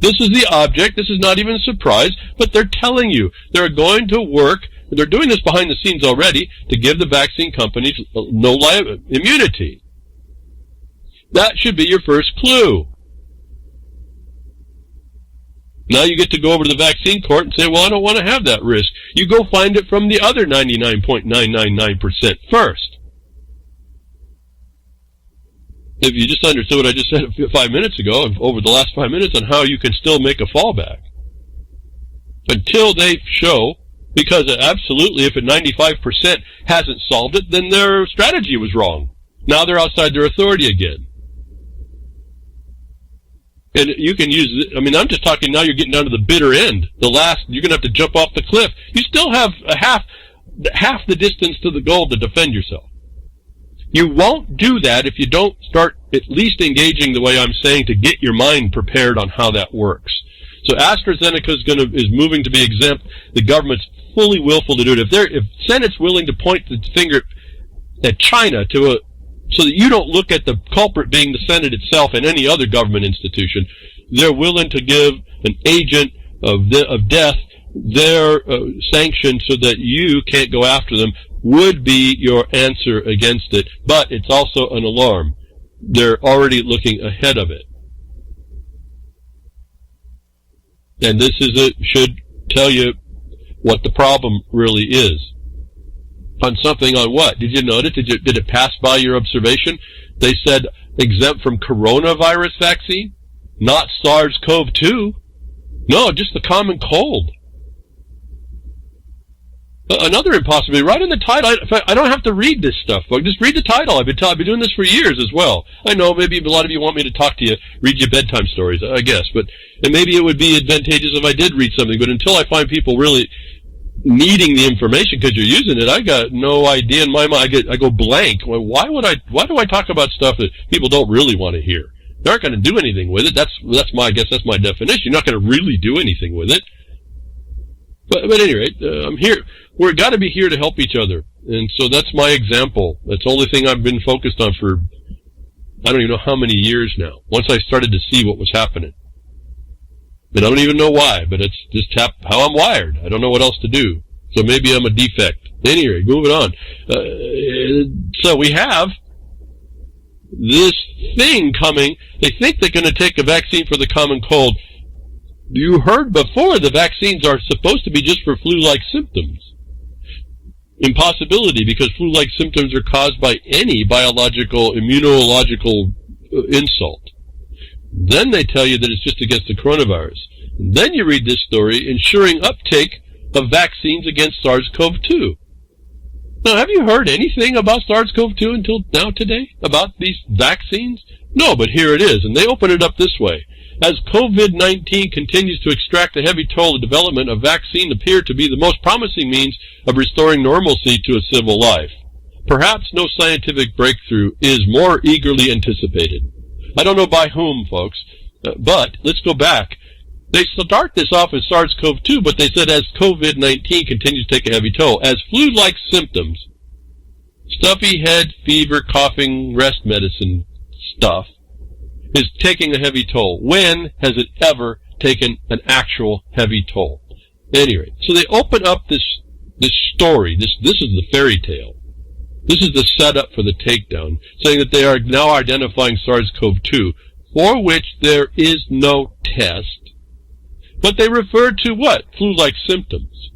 This is the object. This is not even a surprise, but they're telling you they're going to work. They're doing this behind the scenes already to give the vaccine companies no immunity. That should be your first clue. Now you get to go over to the vaccine court and say, well, I don't want to have that risk. You go find it from the other 99.999% first. If you just understood what I just said 5 minutes ago, over the last 5 minutes, on how you can still make a fallback. Until they show, because absolutely if a 95% hasn't solved it, then their strategy was wrong. Now they're outside their authority again. And you can use, I'm just talking now, you're getting down to the bitter end. The last, you're going to have to jump off the cliff. You still have half the distance to the goal to defend yourself. You won't do that if you don't start at least engaging the way I'm saying to get your mind prepared on how that works. So AstraZeneca is moving to be exempt. The government's fully willful to do it. If Senate's willing to point the finger at China so that you don't look at the culprit being the Senate itself and any other government institution, they're willing to give an agent of death their sanction so that you can't go after them, would be your answer against it. But it's also an alarm. They're already looking ahead of it. And this should tell you what the problem really is. On something on what? Did you notice? Did it pass by your observation? They said exempt from coronavirus vaccine, not SARS-CoV-2. No, just the common cold. Another impossibility, right in the title. I don't have to read this stuff, but just read the title. I've been doing this for years as well. I know maybe a lot of you want me to talk to you, read you bedtime stories, I guess, and maybe it would be advantageous if I did read something, but until I find people really needing the information because you're using it, I got no idea in my mind. I go blank. Why do I talk about stuff that people don't really want to hear? They aren't going to do anything with it. That's my definition. You're not going to really do anything with it. But at any rate, I'm here. We've got to be here to help each other. And so that's my example. That's the only thing I've been focused on for, I don't even know how many years now. Once I started to see what was happening. And I don't even know why, but it's just how I'm wired. I don't know what else to do. So maybe I'm a defect. Anyway, moving on. So we have this thing coming. They think they're going to take a vaccine for the common cold. You heard before the vaccines are supposed to be just for flu-like symptoms. Impossibility, because flu-like symptoms are caused by any biological, immunological insult. Then they tell you that it's just against the coronavirus. And then you read this story, ensuring uptake of vaccines against SARS-CoV-2. Now, have you heard anything about SARS-CoV-2 until now today? About these vaccines? No, but here it is, and they open it up this way. As COVID-19 continues to extract a heavy toll, the development of vaccine appear to be the most promising means of restoring normalcy to a civil life. Perhaps no scientific breakthrough is more eagerly anticipated. I don't know by whom, folks, but let's go back. They start this off as SARS-CoV-2, but they said as COVID-19 continues to take a heavy toll, as flu-like symptoms, stuffy head, fever, coughing, rest medicine stuff, is taking a heavy toll. When has it ever taken an actual heavy toll? Anyway, so they open up this story. This is the fairy tale. This is the setup for the takedown, saying that they are now identifying SARS-CoV-2, for which there is no test, but they refer to what? Flu-like symptoms.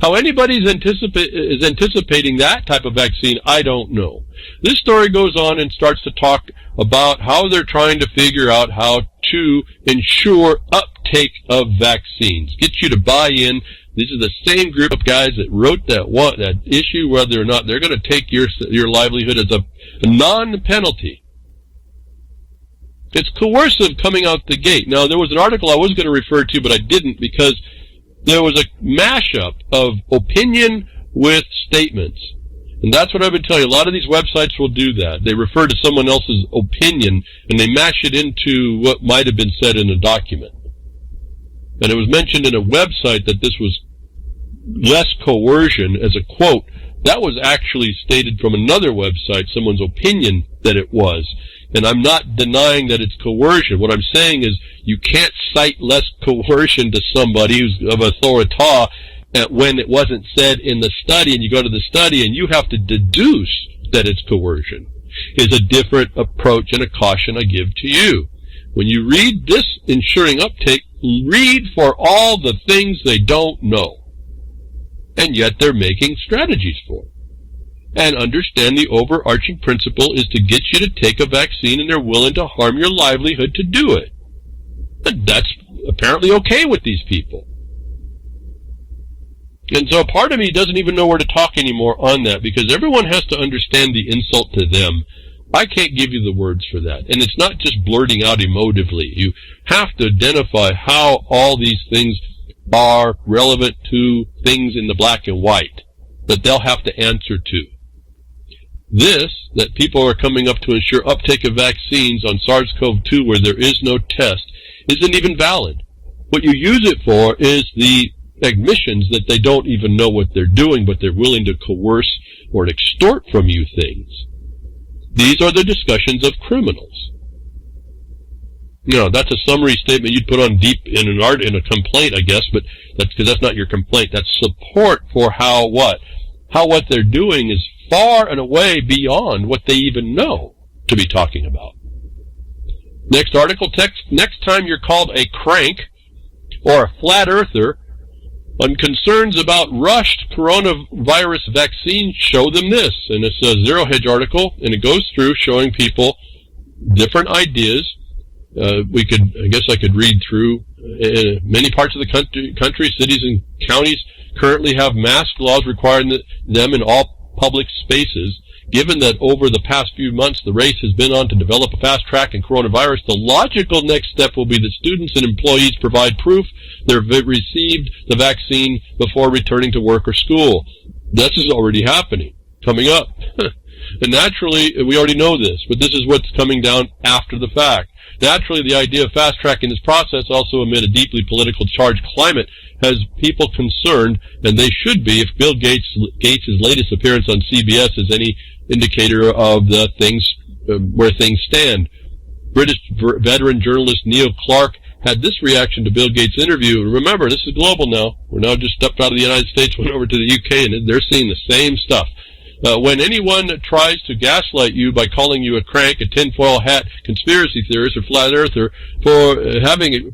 How anybody is anticipating that type of vaccine, I don't know. This story goes on and starts to talk about how they're trying to figure out how to ensure uptake of vaccines. Get you to buy in. These are the same group of guys that wrote that issue, whether or not they're going to take your livelihood as a non-penalty. It's coercive coming out the gate. Now, there was an article I was going to refer to, but I didn't because there was a mashup of opinion with statements. And that's what I've been telling you. A lot of these websites will do that. They refer to someone else's opinion, and they mash it into what might have been said in a document. And it was mentioned in a website that this was less coercion as a quote. That was actually stated from another website, someone's opinion that it was. And I'm not denying that it's coercion. What I'm saying is you can't cite less coercion to somebody who's of authority when it wasn't said in the study, and you go to the study and you have to deduce that it's coercion, is a different approach and a caution I give to you. When you read this ensuring uptake, read for all the things they don't know. And yet they're making strategies for it. And understand the overarching principle is to get you to take a vaccine, and they're willing to harm your livelihood to do it. And that's apparently okay with these people. And so part of me doesn't even know where to talk anymore on that, because everyone has to understand the insult to them. I can't give you the words for that. And it's not just blurting out emotively. You have to identify how all these things are relevant to things in the black and white that they'll have to answer to. This, that people are coming up to ensure uptake of vaccines on SARS-CoV-2 where there is no test, isn't even valid. What you use it for is the admissions that they don't even know what they're doing, but they're willing to coerce or extort from you things. These are the discussions of criminals. You know, that's a summary statement you'd put on deep in a complaint, I guess, but that's because that's not your complaint. That's support for how what they're doing is far and away beyond what they even know to be talking about. Next article text, next time you're called a crank or a flat earther on concerns about rushed coronavirus vaccine, show them this. And it's a Zero Hedge article, and it goes through showing people different ideas. I guess I could read through. Many parts of the country, cities and counties currently have mask laws requiring them in all public spaces. Given that over the past few months the race has been on to develop a fast track in coronavirus, the logical next step will be that students and employees provide proof they've received the vaccine before returning to work or school. This is already happening, coming up. And naturally, we already know this, but this is what's coming down after the fact. Naturally, the idea of fast-tracking this process, also amid a deeply political charged climate, has people concerned, and they should be, if Bill Gates' latest appearance on CBS is any indicator of the things where things stand. British veteran journalist Neil Clark had this reaction to Bill Gates' interview. Remember, this is global now. We're now just stepped out of the United States, went over to the UK, and they're seeing the same stuff. When anyone tries to gaslight you by calling you a crank, a tinfoil hat, conspiracy theorist, or flat earther for having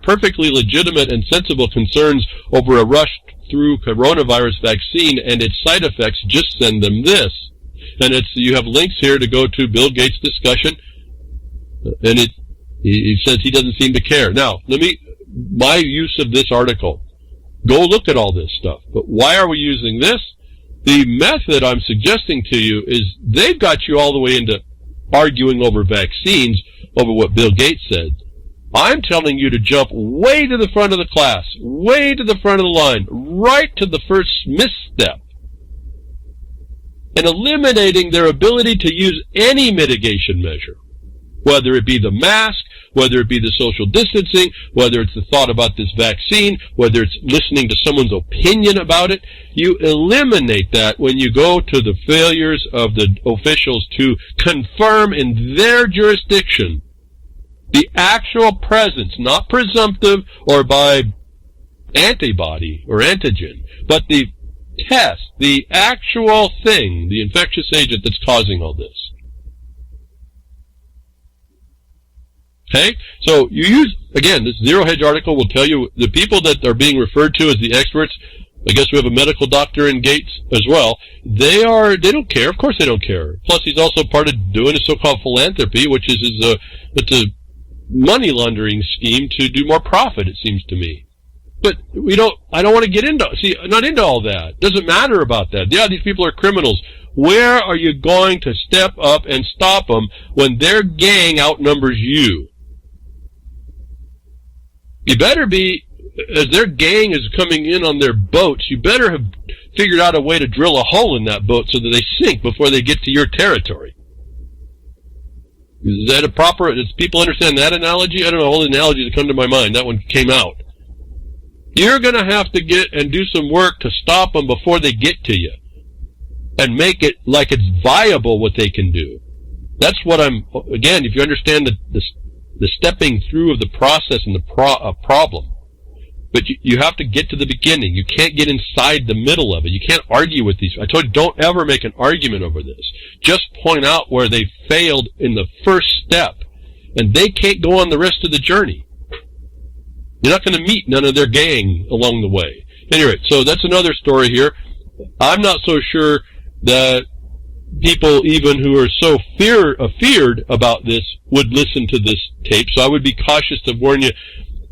perfectly legitimate and sensible concerns over a rush through coronavirus vaccine and its side effects, just send them this. And you have links here to go to Bill Gates' discussion, and he says he doesn't seem to care. Now, my use of this article, go look at all this stuff. But why are we using this? The method I'm suggesting to you is they've got you all the way into arguing over vaccines, over what Bill Gates said. I'm telling you to jump way to the front of the class, way to the front of the line, right to the first misstep, and eliminating their ability to use any mitigation measure, whether it be the mask, whether it be the social distancing, whether it's the thought about this vaccine, whether it's listening to someone's opinion about it. You eliminate that when you go to the failures of the officials to confirm in their jurisdiction the actual presence, not presumptive or by antibody or antigen, but the test, the actual thing, the infectious agent that's causing all this. Okay? So you use, again, this Zero Hedge article will tell you the people that are being referred to as the experts I guess we have a medical doctor in Gates as well. They don't care. Of course they don't care. Plus, he's also part of doing a so-called philanthropy, which is it's a money laundering scheme to do more profit, it seems to me. But I don't want to get not into all that. Doesn't matter about that. Yeah, these people are criminals. Where are you going to step up and stop them when their gang outnumbers you? You better be, as their gang is coming in on their boats, you better have figured out a way to drill a hole in that boat so that they sink before they get to your territory. Is that does people understand that analogy? I don't know, all the analogies that come to my mind. That one came out. You're going to have to get and do some work to stop them before they get to you and make it like it's viable what they can do. That's what again, if you understand the stepping through of the process and the problem. But you have to get to the beginning. You can't get inside the middle of it. You can't argue with these. I told you, don't ever make an argument over this. Just point out where they failed in the first step, and they can't go on the rest of the journey. You're not going to meet none of their gang along the way. Anyway, so that's another story here. I'm not so sure that people even who are so feared about this would listen to this tape, so I would be cautious to warn you,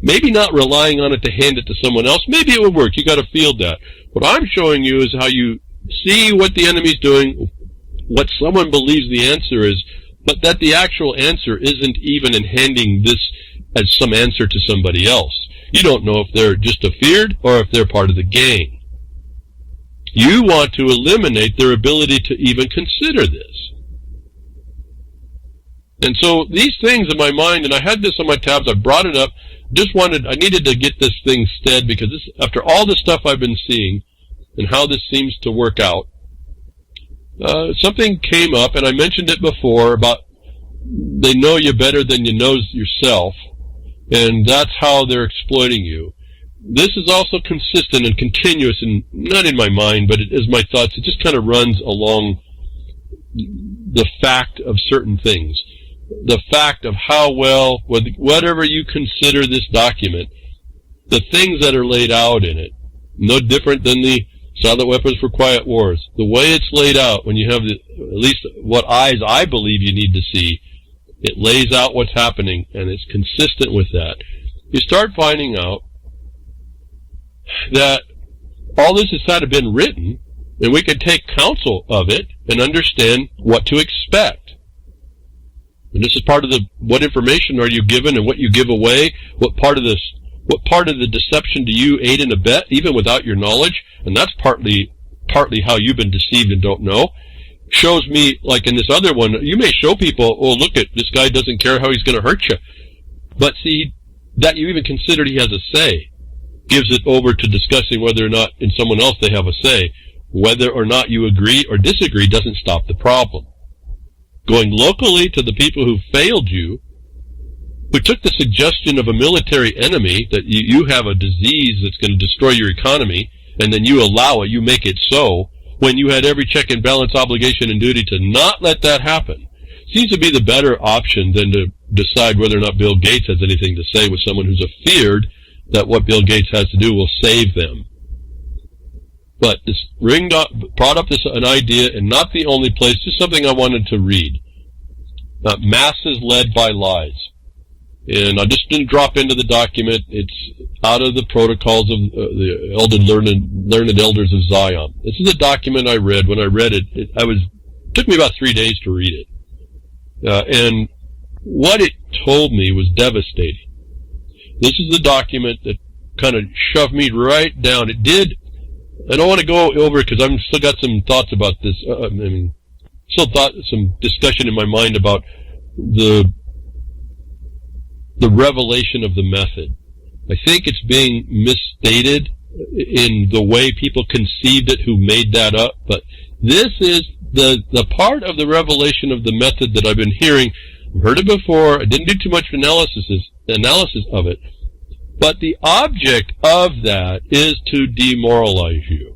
maybe not relying on it to hand it to someone else. Maybe it would work. You got to field that. What I'm showing you is how you see what the enemy's doing, what someone believes the answer is, but that the actual answer isn't even in handing this as some answer to somebody else. You don't know if they're just feared or if they're part of the gang. You want to eliminate their ability to even consider this. And so these things in my mind, and I had this on my tabs, I brought it up, I needed to get this thing stead because after all the stuff I've been seeing and how this seems to work out, something came up, and I mentioned it before about they know you better than you know yourself, and that's how they're exploiting you. This is also consistent and continuous, and not in my mind, but it is my thoughts. It just kind of runs along the fact of certain things. The fact of how well, whatever you consider this document, the things that are laid out in it, no different than the Silent Weapons for Quiet Wars. The way it's laid out, when you have at least what eyes I believe you need to see, it lays out what's happening, and it's consistent with that. You start finding out that all this has had to been written, and we can take counsel of it and understand what to expect. And this is part of what information are you given and what you give away, what part of the deception do you aid and abet, even without your knowledge, and that's partly how you've been deceived and don't know. Shows me, like in this other one, you may show people, oh, look at this guy doesn't care how he's going to hurt you. But see, that you even considered he has a say, gives it over to discussing whether or not in someone else they have a say. Whether or not you agree or disagree doesn't stop the problem. Going locally to the people who failed you, who took the suggestion of a military enemy, that you have a disease that's going to destroy your economy, and then you allow it, you make it so, when you had every check and balance obligation and duty to not let that happen, seems to be the better option than to decide whether or not Bill Gates has anything to say with someone who's feared that what Bill Gates has to do will save them. But this brought up an idea, and not the only place, just something I wanted to read. Masses led by lies. And I just didn't drop into the document. It's out of the protocols of the learned elders of Zion. This is a document I read. When I read it, it took me about 3 days to read it. And what it told me was devastating. This is the document that kind of shoved me right down. It did. I don't want to go over it because I've still got some thoughts about this. Some discussion in my mind about the revelation of the method. I think it's being misstated in the way people conceived it who made that up, but this is the part of the revelation of the method that I've been hearing. I've heard it before. I didn't do too much analysis of it. But the object of that is to demoralize you.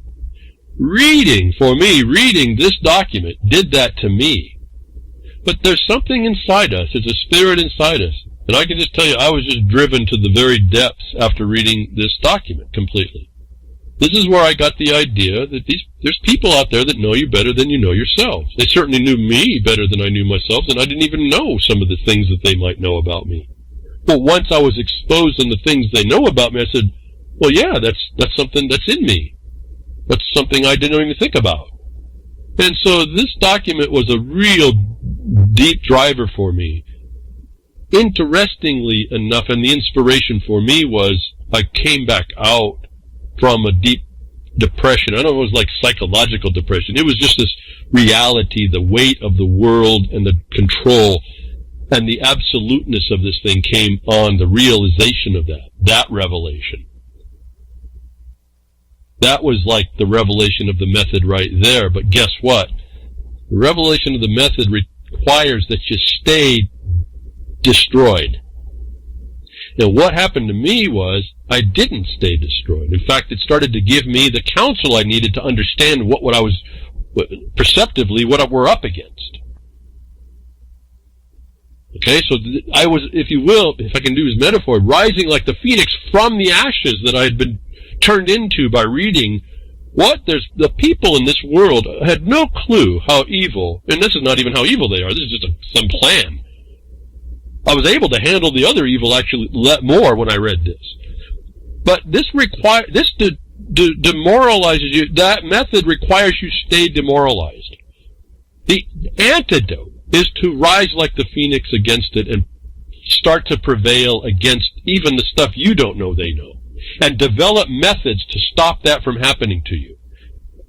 Reading this document did that to me. But there's something inside us. There's a spirit inside us. And I can just tell you, I was just driven to the very depths after reading this document completely. This is where I got the idea that there's people out there that know you better than you know yourselves. They certainly knew me better than I knew myself, and I didn't even know some of the things that they might know about me. But once I was exposed in the things they know about me, I said, well, yeah, that's something that's in me. That's something I didn't even think about. And so this document was a real deep driver for me. Interestingly enough, and the inspiration for me was I came back out from a deep depression. I don't know if it was like psychological depression. It was just this reality, the weight of the world and the control and the absoluteness of this thing came on, the realization of that revelation. That was like the revelation of the method right there. But guess what? The revelation of the method requires that you stay destroyed. And what happened to me was I didn't stay destroyed. In fact, it started to give me the counsel I needed to understand what I was perceptively what we're up against. Okay, so I was, if you will, if I can do his metaphor, rising like the phoenix from the ashes that I had been turned into by reading there's the people in this world had no clue how evil, and this is not even how evil they are, this is just some plan. I was able to handle the other evil actually more when I read this. But this demoralizes you. That method requires you stay demoralized. The antidote is to rise like the phoenix against it and start to prevail against even the stuff you don't know they know. And develop methods to stop that from happening to you.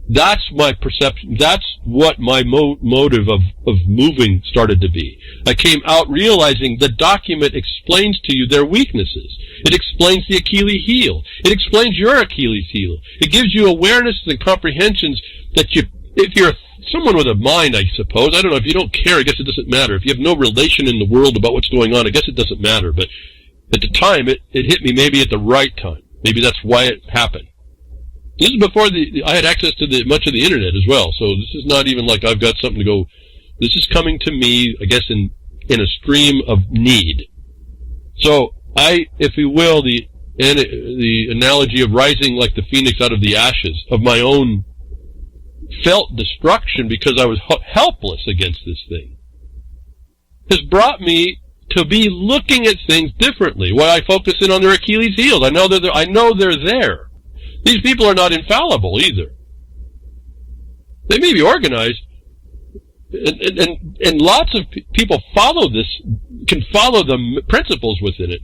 That's my perception. That's what my motive of moving started to be. I came out realizing the document explains to you their weaknesses. It explains the Achilles heel. It explains your Achilles heel. It gives you awarenesses and comprehensions that if you're someone with a mind, I suppose, I don't know, if you don't care, I guess it doesn't matter. If you have no relation in the world about what's going on, I guess it doesn't matter. But at the time, it hit me maybe at the right time. Maybe that's why it happened. This is before I had access to much of the internet as well, so this is not even like I've got something to go. This is coming to me, I guess, in a stream of need. So if you will, the analogy of rising like the phoenix out of the ashes of my own felt destruction because I was helpless against this thing, has brought me to be looking at things differently. Why I focus in on their Achilles heels. I know they're there. These people are not infallible either. They may be organized, and lots of people can follow the principles within it,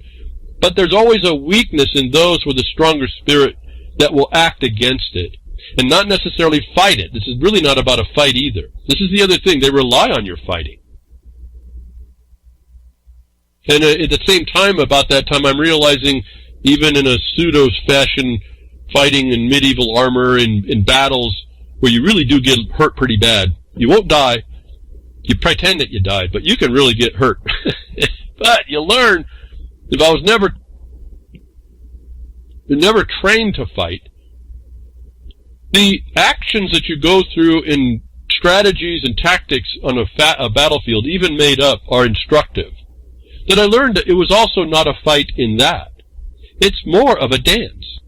but there's always a weakness in those with a stronger spirit that will act against it, and not necessarily fight it. This is really not about a fight either. This is the other thing. They rely on your fighting. And at the same time, about that time, I'm realizing, even in a pseudo-fashion, fighting in medieval armor in battles where you really do get hurt pretty bad. You won't die. You pretend that you died, but you can really get hurt. But you learn, if I was never trained to fight, the actions that you go through in strategies and tactics on a battlefield, even made up, are instructive. That I learned that it was also not a fight in that. It's more of a dance.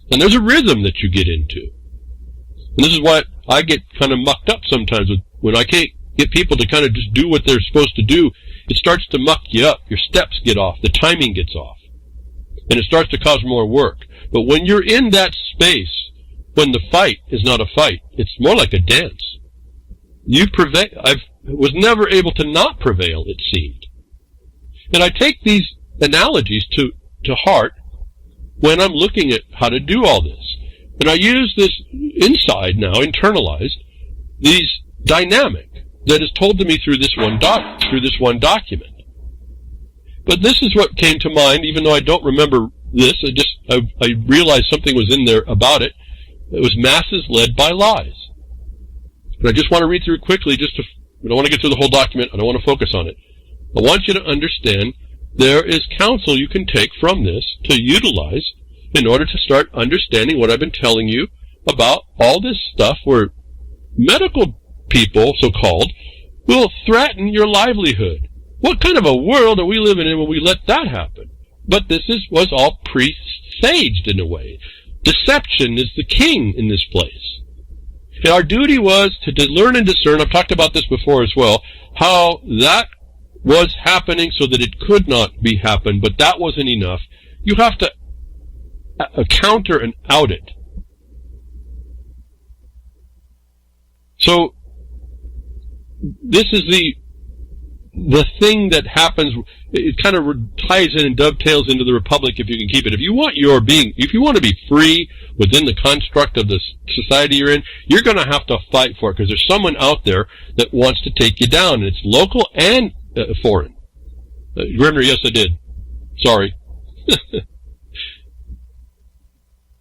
And there's a rhythm that you get into. And this is why I get kind of mucked up sometimes when I can't get people to kind of just do what they're supposed to do. It starts to muck you up. Your steps get off. The timing gets off. And it starts to cause more work. But when you're in that space, when the fight is not a fight, it's more like a dance. You prevail. I was never able to not prevail, it seemed. And I take these analogies to heart when I'm looking at how to do all this. And I use this inside now, internalized, these dynamic that is told to me through this one document. But this is what came to mind, even though I don't remember this. I realized something was in there about it. It was masses led by lies. But I just want to read through it quickly. I don't want to get through the whole document. I don't want to focus on it. I want you to understand there is counsel you can take from this to utilize in order to start understanding what I've been telling you about all this stuff where medical people, so-called, will threaten your livelihood. What kind of a world are we living in when we let that happen? But this was all presaged in a way. Deception is the king in this place. And our duty was to learn and discern, I've talked about this before as well, how that was happening so that it could not be happened, but that wasn't enough. You have to counter and out it. So, this is the thing that happens. It kind of ties in and dovetails into the Republic if you can keep it. If you want to be free within the construct of the society you're in, you're going to have to fight for it, because there's someone out there that wants to take you down, and it's local and foreign. Grimner, yes, I did. Sorry.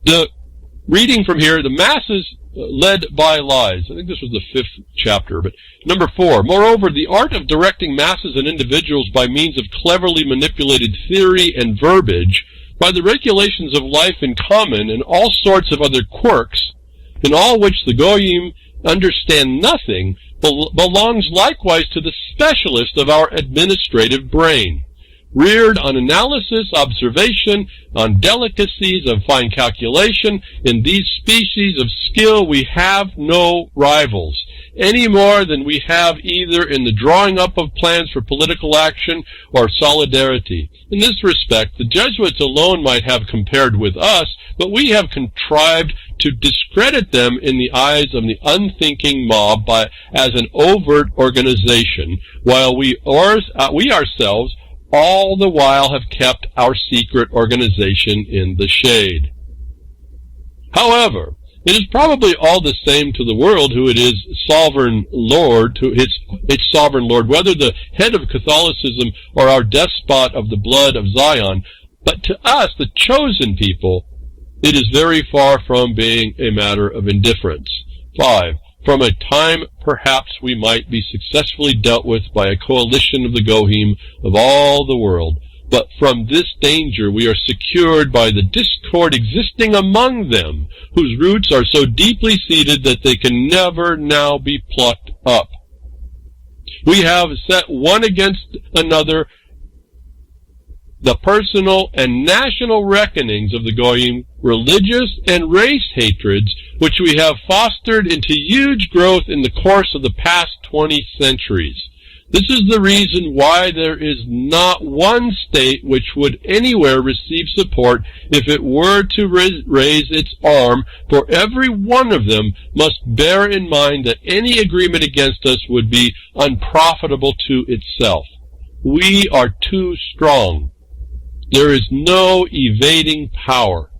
The reading from here, the masses led by lies. I think this was the 5th chapter, but number 4. Moreover, the art of directing masses and individuals by means of cleverly manipulated theory and verbiage, by the regulations of life in common and all sorts of other quirks, in all which the Goyim understand nothing, belongs likewise to the specialist of our administrative brain. Reared on analysis, observation, on delicacies of fine calculation, in these species of skill we have no rivals, any more than we have either in the drawing up of plans for political action or solidarity. In this respect, the Jesuits alone might have compared with us, but we have contrived to discredit them in the eyes of the unthinking mob as an overt organization, while we ourselves all the while have kept our secret organization in the shade. However, it is probably all the same to the world who it is sovereign lord, to its sovereign lord, whether the head of Catholicism or our despot of the blood of Zion. But to us, the chosen people, it is very far from being a matter of indifference. 5. From a time, perhaps, we might be successfully dealt with by a coalition of the Goyim of all the world. But from this danger we are secured by the discord existing among them, whose roots are so deeply seated that they can never now be plucked up. We have set one against another the personal and national reckonings of the Goyim, religious and race hatreds, which we have fostered into huge growth in the course of the past 20 centuries. This is the reason why there is not one state which would anywhere receive support if it were to raise its arm, for every one of them must bear in mind that any agreement against us would be unprofitable to itself. We are too strong. There is no evading power.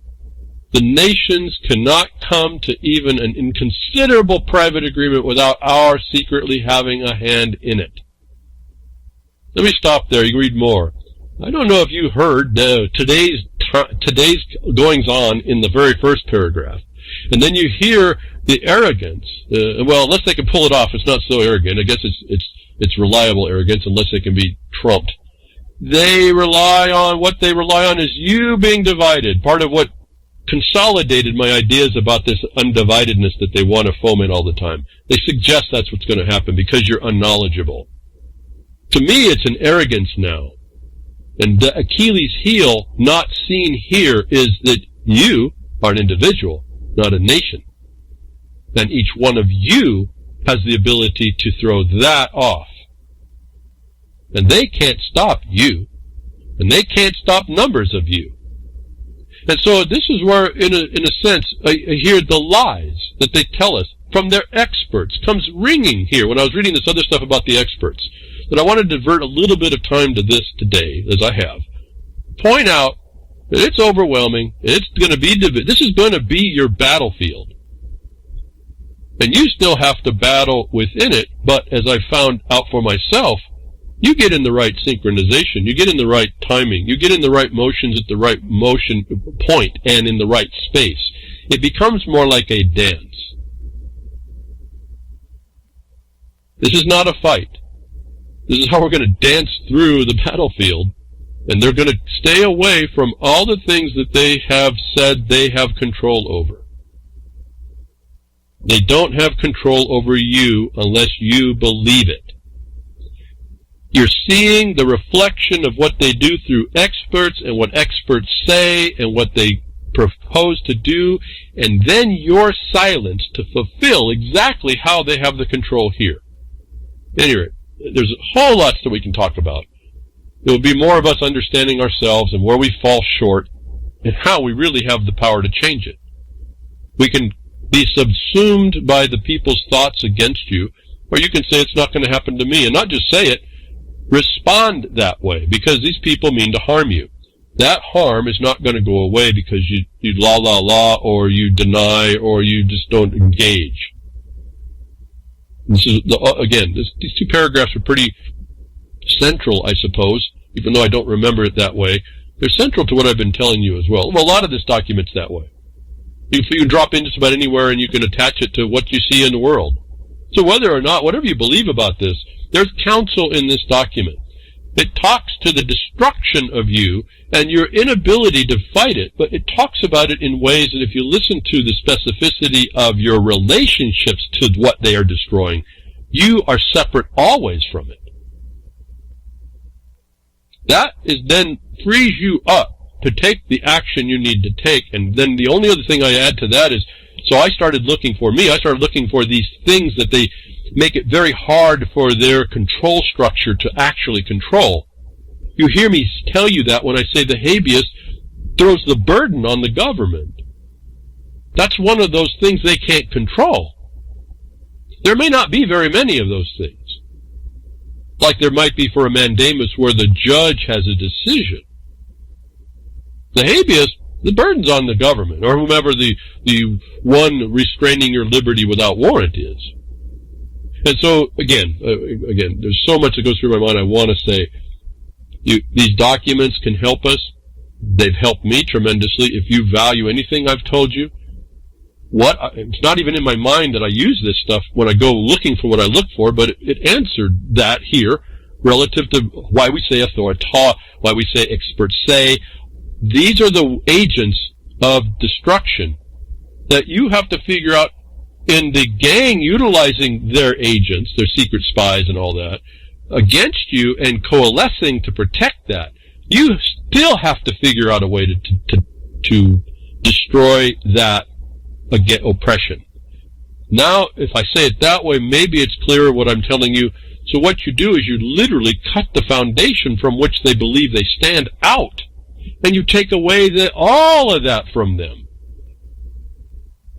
The nations cannot come to even an inconsiderable private agreement without our secretly having a hand in it. Let me stop there. You can read more. I don't know if you heard today's goings-on in the very first paragraph. And then you hear the arrogance. Well, unless they can pull it off, it's not so arrogant. I guess it's reliable arrogance unless they can be trumped. They rely on, what they rely on is you being divided. Part of what consolidated my ideas about this undividedness that they want to foment all the time. They suggest that's what's going to happen because you're unknowledgeable. To me, it's an arrogance now. And the Achilles heel not seen here is that you are an individual, not a nation. And each one of you has the ability to throw that off. And they can't stop you. And they can't stop numbers of you. And so this is where, in a sense, I hear the lies that they tell us from their experts comes ringing here when I was reading this other stuff about the experts. That I want to divert a little bit of time to this today, as I have. Point out that it's overwhelming. It's going to be, this is going to be your battlefield. And you still have to battle within it, but as I found out for myself, you get in the right synchronization, you get in the right timing, you get in the right motions at the right motion point and in the right space. It becomes more like a dance. This is not a fight. This is how we're going to dance through the battlefield, and they're going to stay away from all the things that they have said they have control over. They don't have control over you unless you believe it. You're seeing the reflection of what they do through experts and what experts say and what they propose to do, and then you're silenced to fulfill exactly how they have the control here. Anyway, there's a whole lot that we can talk about. It will be more of us understanding ourselves and where we fall short and how we really have the power to change it. We can be subsumed by the people's thoughts against you, or you can say it's not going to happen to me, and not just say it, respond that way, because these people mean to harm you. That harm is not going to go away because you la, or you deny, or you just don't engage. This is, these two paragraphs are pretty central, I suppose, even though I don't remember it that way. They're central to what I've been telling you as well. Well, a lot of this document's that way. You can drop in just about anywhere and you can attach it to what you see in the world. So whether or not, whatever you believe about this, there's counsel in this document. It talks to the destruction of you and your inability to fight it, but it talks about it in ways that if you listen to the specificity of your relationships to what they are destroying, you are separate always from it. That is then frees you up to take the action you need to take. And then the only other thing I add to that is, so I started looking for these things that they make it very hard for their control structure to actually control. You hear me tell you that when I say the habeas throws the burden on the government. That's one of those things they can't control. There may not be very many of those things. Like there might be for a mandamus where the judge has a decision. The habeas, the burden's on the government, or whomever the one restraining your liberty without warrant is. And so, again, there's so much that goes through my mind. I want to say, these documents can help us. They've helped me tremendously. If you value anything I've told you, it's not even in my mind that I use this stuff when I go looking for what I look for, but it answered that here relative to why we say authority, why we say experts say. These are the agents of destruction that you have to figure out in the gang utilizing their agents, their secret spies and all that, against you and coalescing to protect that. You still have to figure out a way to destroy that oppression. Now, if I say it that way, maybe it's clearer what I'm telling you. So what you do is you literally cut the foundation from which they believe they stand out, and you take away all of that from them.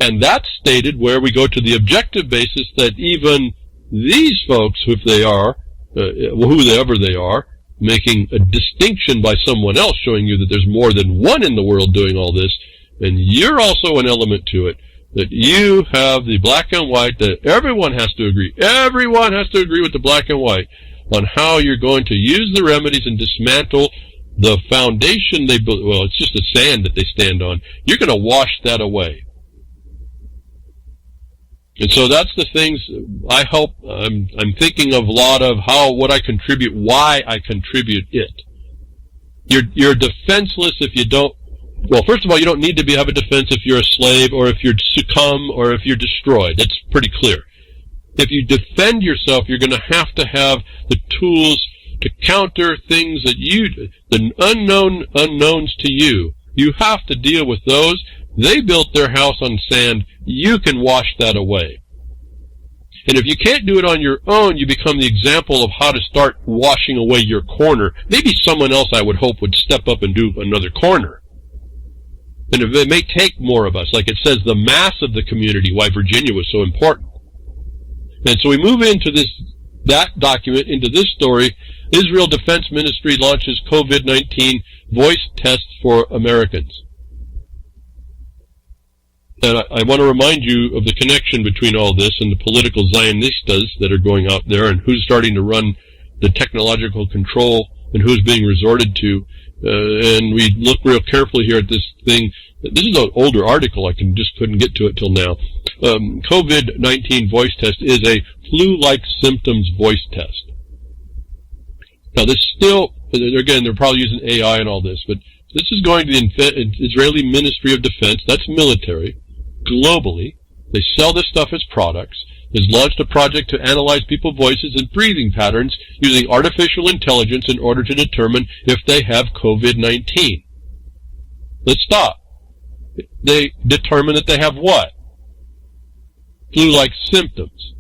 And that's stated where we go to the objective basis that even these folks, if they are, whoever they are, making a distinction by someone else showing you that there's more than one in the world doing all this, and you're also an element to it, that you have the black and white, that everyone has to agree. Everyone has to agree with the black and white on how you're going to use the remedies and dismantle the foundation it's just the sand that they stand on. You're going to wash that away. And so that's the things I hope. I'm thinking of a lot of what I contribute, why I contribute it. You're defenseless if you don't. Well, first of all, you don't need to have a defense if you're a slave or if you're succumb or if you're destroyed. That's pretty clear. If you defend yourself, you're going to have the tools to counter things that the unknowns to you. You have to deal with those. They built their house on sand. You can wash that away. And if you can't do it on your own, you become the example of how to start washing away your corner. Maybe someone else, I would hope, would step up and do another corner. And it may take more of us. Like it says, the mass of the community, why Virginia was so important. And so we move into that document, into this story. Israel Defense Ministry launches COVID-19 voice test for Americans. And I want to remind you of the connection between all this and the political Zionistas that are going out there and who's starting to run the technological control and who's being resorted to. And we look real carefully here at this thing. This is an older article. I couldn't get to it till now. COVID-19 voice test is a flu-like symptoms voice test. Now this still, again, they're probably using AI and all this, but this is going to the Israeli Ministry of Defense. That's military. Globally, they sell this stuff as products. has launched a project to analyze people's voices and breathing patterns using artificial intelligence in order to determine if they have COVID-19. Let's stop. They determine that they have what? Flu-like symptoms.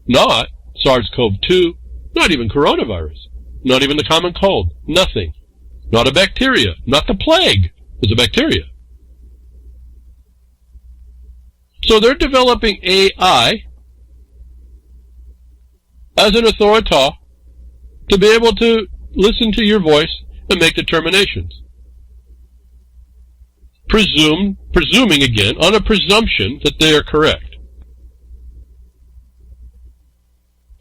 Not SARS-CoV-2, not even coronavirus, not even the common cold, nothing. Not a bacteria, not the plague is a bacteria. So they're developing AI as an authority to be able to listen to your voice and make determinations. Presuming again on a presumption that they are correct.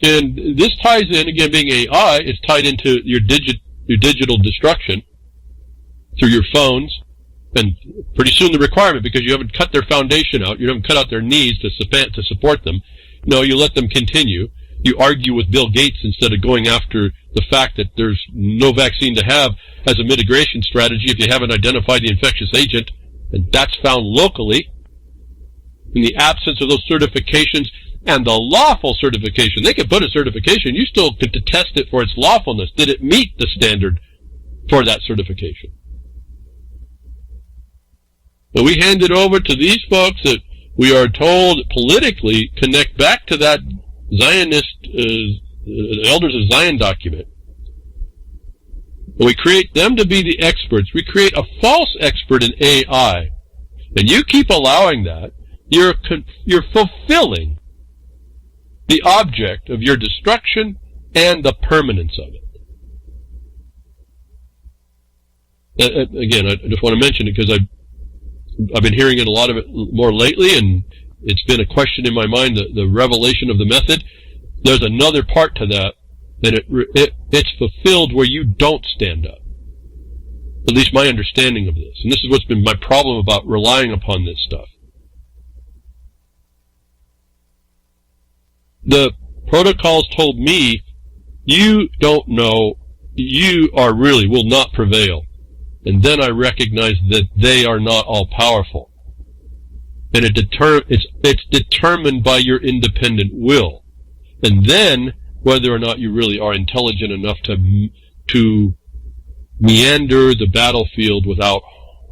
And this ties in, again, being AI, it's tied into your digital destruction through your phones, and pretty soon the requirement, because you haven't cut their foundation out, you haven't cut out their knees to support them. No, you let them continue. You argue with Bill Gates instead of going after the fact that there's no vaccine to have as a mitigation strategy if you haven't identified the infectious agent, and that's found locally. In the absence of those certifications and the lawful certification, they can put a certification, you still get to test it for its lawfulness. Did it meet the standard for that certification? But we hand it over to these folks that we are told politically connect back to that Zionist, Elders of Zion document. And we create them to be the experts. We create a false expert in AI. And you keep allowing that, you're fulfilling the object of your destruction and the permanence of it. Again, I just want to mention it because I've been hearing it a lot of it more lately, and it's been a question in my mind, the revelation of the method. There's another part to that, and it's fulfilled where you don't stand up. At least my understanding of this. And this is what's been my problem about relying upon this stuff. The protocols told me, you don't know, you are really will not prevail. And then I recognize that they are not all powerful. And it's determined by your independent will. And then whether or not you really are intelligent enough to meander the battlefield without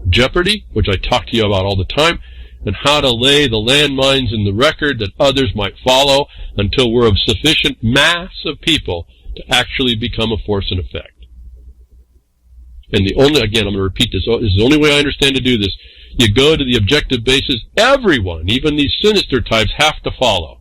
jeopardy, which I talk to you about all the time, and how to lay the landmines in the record that others might follow until we're of sufficient mass of people to actually become a force and effect. And I'm going to repeat this is the only way I understand to do this. You go to the objective basis, everyone, even these sinister types, have to follow.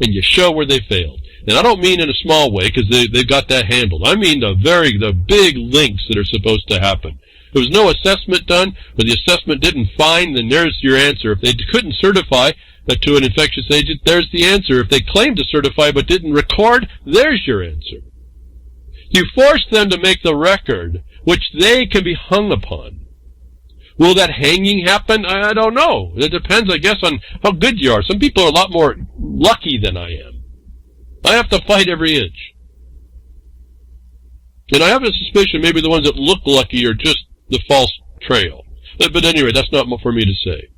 And you show where they failed. And I don't mean in a small way, because they've got that handled. I mean the big links that are supposed to happen. There was no assessment done, or the assessment didn't find, then there's your answer. If they couldn't certify to an infectious agent, there's the answer. If they claimed to certify but didn't record, there's your answer. You force them to make the record, which they can be hung upon. Will that hanging happen? I don't know. It depends, I guess, on how good you are. Some people are a lot more lucky than I am. I have to fight every inch. And I have a suspicion maybe the ones that look lucky are just the false trail. But anyway, that's not for me to say.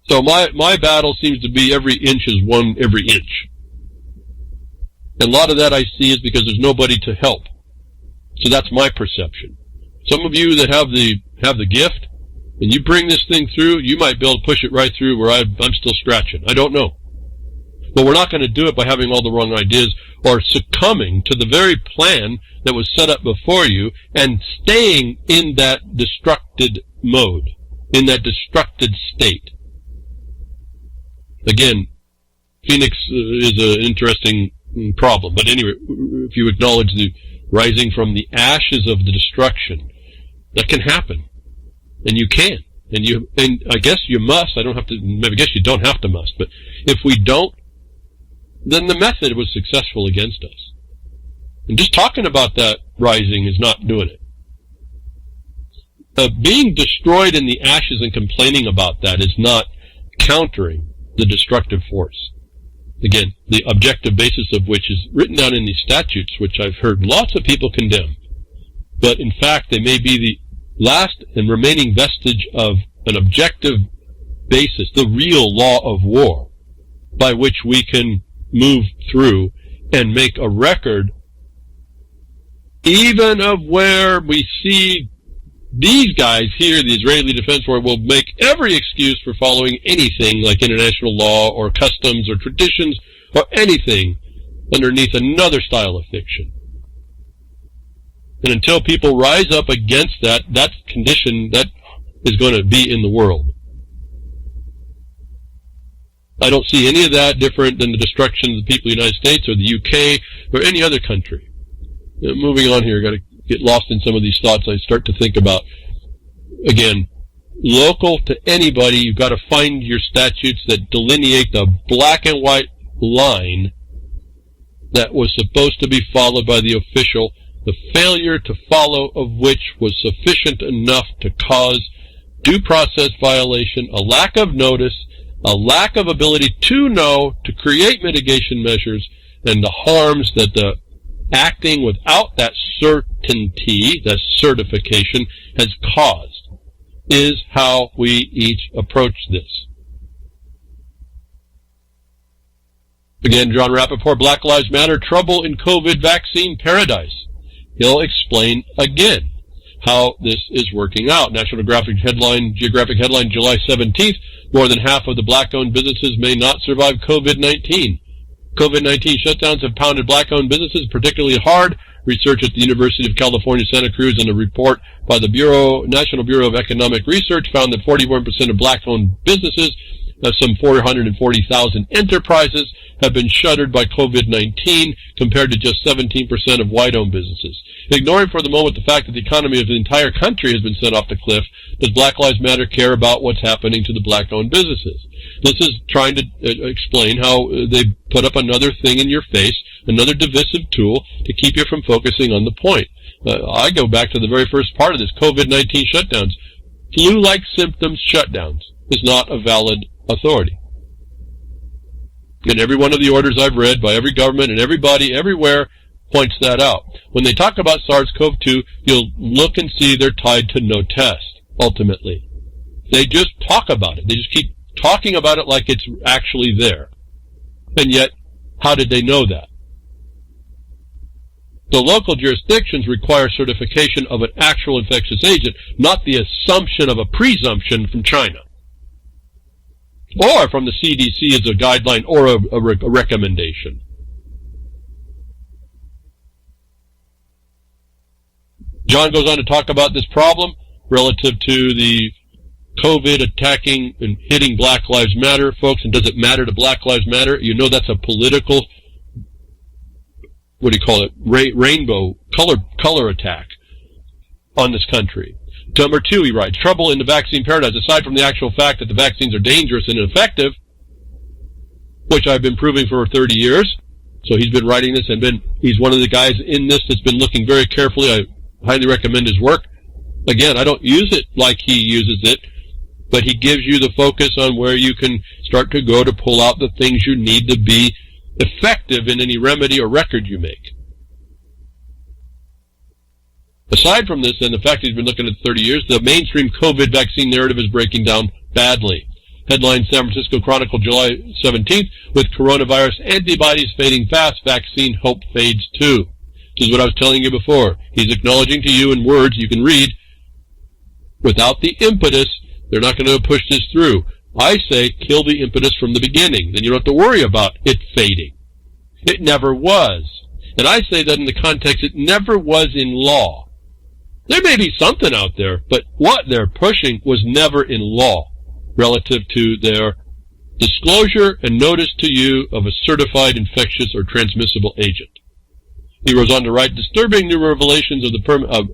So my battle seems to be every inch is won every inch. And a lot of that I see is because there's nobody to help. So that's my perception. Some of you that have the gift, and you bring this thing through, you might be able to push it right through where I'm still scratching. I don't know. But we're not going to do it by having all the wrong ideas or succumbing to the very plan that was set up before you and staying in that destructed mode, in that destructed state. Again, Phoenix is an interesting problem. But anyway, if you acknowledge the rising from the ashes of the destruction, that can happen. And you can. And I guess you must. I guess you don't have to must. But if we don't, then the method was successful against us. And just talking about that rising is not doing it. Being destroyed in the ashes and complaining about that is not countering the destructive force. Again, the objective basis of which is written down in these statutes, which I've heard lots of people condemn. But in fact, they may be the last and remaining vestige of an objective basis, the real law of war, by which we can move through and make a record even of where we see these guys here, the Israeli Defense Force, will make every excuse for following anything like international law or customs or traditions or anything underneath another style of fiction. And until people rise up against that, that condition, that is going to be in the world. I don't see any of that different than the destruction of the people of the United States or the UK or any other country. Moving on here, got to get lost in some of these thoughts I start to think about. Again, local to anybody, you've got to find your statutes that delineate the black and white line that was supposed to be followed by the official, the failure to follow of which was sufficient enough to cause due process violation, a lack of notice, a lack of ability to know, to create mitigation measures, and the harms that the acting without that certainty, that certification, has caused, is how we each approach this. Again, John Rappaport, Black Lives Matter, trouble in COVID vaccine paradise. He'll explain again how this is working out. National Geographic headline, July 17th, more than half of the black-owned businesses may not survive COVID-19. COVID-19 shutdowns have pounded black-owned businesses particularly hard. Research at the University of California, Santa Cruz, and a report by the National Bureau of Economic Research found that 41% of black-owned businesses, some 440,000 enterprises, have been shuttered by COVID-19 compared to just 17% of white-owned businesses. Ignoring for the moment the fact that the economy of the entire country has been sent off the cliff, does Black Lives Matter care about what's happening to the black-owned businesses? This is trying to explain how they put up another thing in your face, another divisive tool to keep you from focusing on the point. I go back to the very first part of this, COVID-19 shutdowns. Flu-like symptoms shutdowns is not a valid authority. And every one of the orders I've read by every government and everybody everywhere points that out. When they talk about SARS-CoV-2, you'll look and see they're tied to no test, ultimately. They just talk about it. They just keep talking about it like it's actually there. And yet, how did they know that? The local jurisdictions require certification of an actual infectious agent, not the assumption of a presumption from China, or from the CDC as a guideline or a recommendation. John goes on to talk about this problem relative to the COVID attacking and hitting Black Lives Matter, folks, and does it matter to Black Lives Matter? You know that's a political, rainbow color attack on this country. Number 2, he writes, trouble in the vaccine paradise. Aside from the actual fact that the vaccines are dangerous and ineffective, which I've been proving for 30 years, so he's been writing this and he's one of the guys in this that's been looking very carefully. I highly recommend his work. Again, I don't use it like he uses it, but he gives you the focus on where you can start to go to pull out the things you need to be effective in any remedy or record you make. Aside from this, and the fact he's been looking at 30 years, the mainstream COVID vaccine narrative is breaking down badly. Headline, San Francisco Chronicle, July 17th, with coronavirus antibodies fading fast, vaccine hope fades too. This is what I was telling you before. He's acknowledging to you in words you can read, without the impetus, they're not going to push this through. I say kill the impetus from the beginning. Then you don't have to worry about it fading. It never was. And I say that in the context it never was in law. There may be something out there, but what they're pushing was never in law relative to their disclosure and notice to you of a certified infectious or transmissible agent. He goes on to write, disturbing new revelations of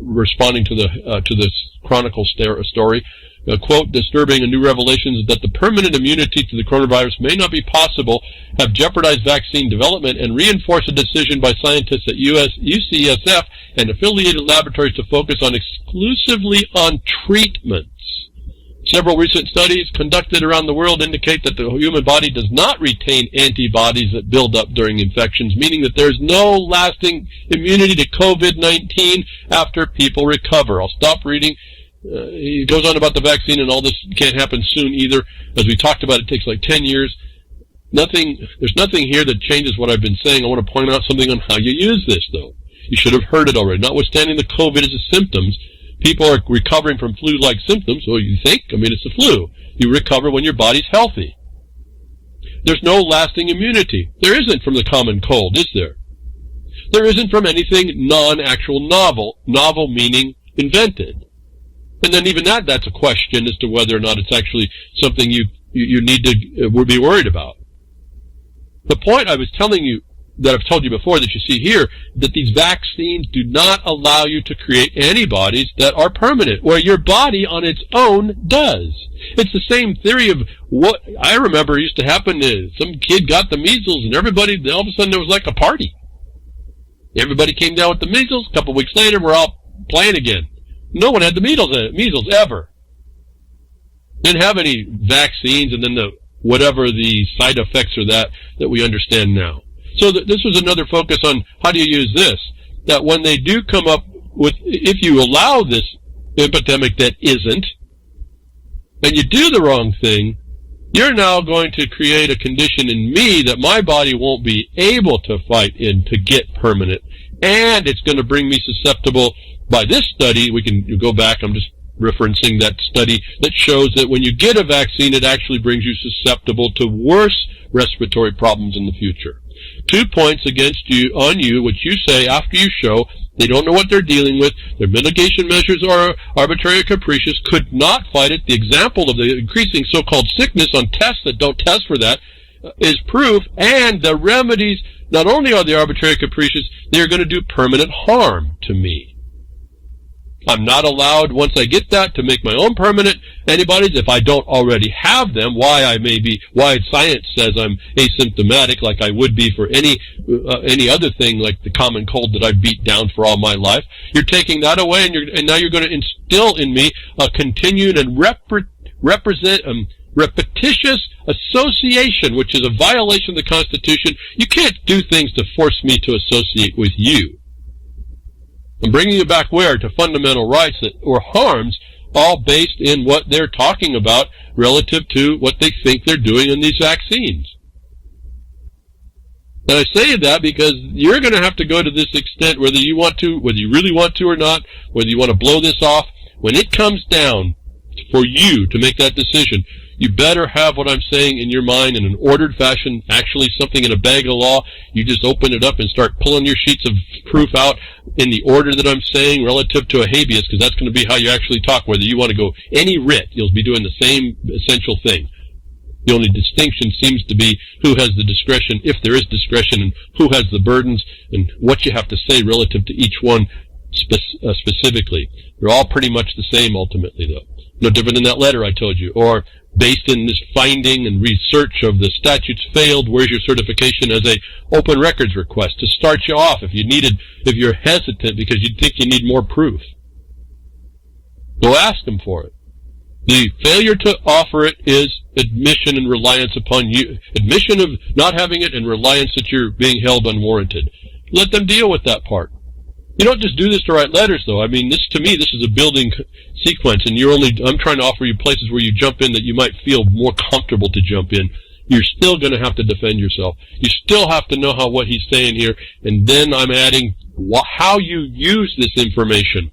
responding to the Chronicle story. Quote, disturbing new revelations that the permanent immunity to the coronavirus may not be possible have jeopardized vaccine development and reinforced a decision by scientists at UCSF and affiliated laboratories to focus exclusively on treatments. Several recent studies conducted around the world indicate that the human body does not retain antibodies that build up during infections, meaning that there's no lasting immunity to COVID-19 after people recover. I'll stop reading. He goes on about the vaccine and all this can't happen soon either. As we talked about, it takes like 10 years. There's nothing here that changes what I've been saying. I want to point out something on how you use this, though. You should have heard it already. Notwithstanding the COVID as a symptoms, people are recovering from flu-like symptoms, so you think, it's the flu. You recover when your body's healthy. There's no lasting immunity. There isn't from the common cold, is there? There isn't from anything non-actual novel. Novel meaning invented. And then even that's a question as to whether or not it's actually something you need to would be worried about. The point I was telling you, that I've told you before, that you see here, that these vaccines do not allow you to create antibodies that are permanent, where your body on its own does. It's the same theory of what I remember used to happen is some kid got the measles and everybody, all of a sudden there was like a party. Everybody came down with the measles. A couple weeks later, we're all playing again. No one had the measles ever. Didn't have any vaccines, and then whatever the side effects are that we understand now. So this was another focus on how do you use this. That when they do come up with, if you allow this epidemic that isn't, and you do the wrong thing, you're now going to create a condition in me that my body won't be able to fight in to get permanent. And it's going to bring me susceptible. By this study, we can go back, I'm just referencing that study that shows that when you get a vaccine, it actually brings you susceptible to worse respiratory problems in the future. 2 points against you, on you, which you say after you show they don't know what they're dealing with, their mitigation measures are arbitrary or capricious, could not fight it. The example of the increasing so-called sickness on tests that don't test for that is proof, and the remedies, not only are they arbitrary or capricious, they're going to do permanent harm to me. I'm not allowed, once I get that, to make my own permanent antibodies if I don't already have them. Why science says I'm asymptomatic, like I would be for any other thing, like the common cold that I've beat down for all my life. You're taking that away, and now you're going to instill in me a continued and repetitious association, which is a violation of the Constitution. You can't do things to force me to associate with you. I'm bringing you back where? To fundamental rights or harms, all based in what they're talking about relative to what they think they're doing in these vaccines. And I say that because you're going to have to go to this extent, whether you really want to or not, whether you want to blow this off. When it comes down for you to make that decision, you better have what I'm saying in your mind in an ordered fashion, actually something in a bag of law. You just open it up and start pulling your sheets of proof out in the order that I'm saying relative to a habeas, because that's going to be how you actually talk. Whether you want to go any writ, you'll be doing the same essential thing. The only distinction seems to be who has the discretion, if there is discretion, and who has the burdens, and what you have to say relative to each one specifically. They're all pretty much the same ultimately, though. No different than that letter I told you. Or based in this finding and research of the statutes failed, where's your certification as a open records request to start you off if you're hesitant because you think you need more proof. Go ask them for it. The failure to offer it is admission and reliance upon you. Admission of not having it and reliance that you're being held unwarranted. Let them deal with that part. You don't just do this to write letters, though. To me, this is a building sequence, and I'm trying to offer you places where you jump in that you might feel more comfortable to jump in. You're still going to have to defend yourself. You still have to know what he's saying here, and then I'm adding how you use this information.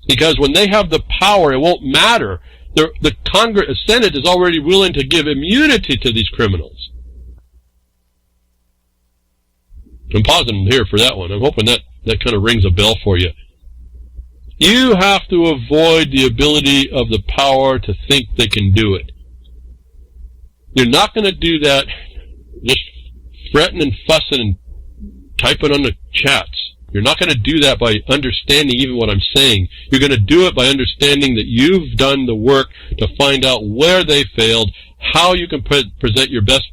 Because when they have the power, it won't matter. The Senate is already willing to give immunity to these criminals. I'm pausing here for that one. I'm hoping that kind of rings a bell for you. You have to avoid the ability of the power to think they can do it. You're not going to do that just fretting and fussing and typing on the chats. You're not going to do that by understanding even what I'm saying. You're going to do it by understanding that you've done the work to find out where they failed, how you can present your best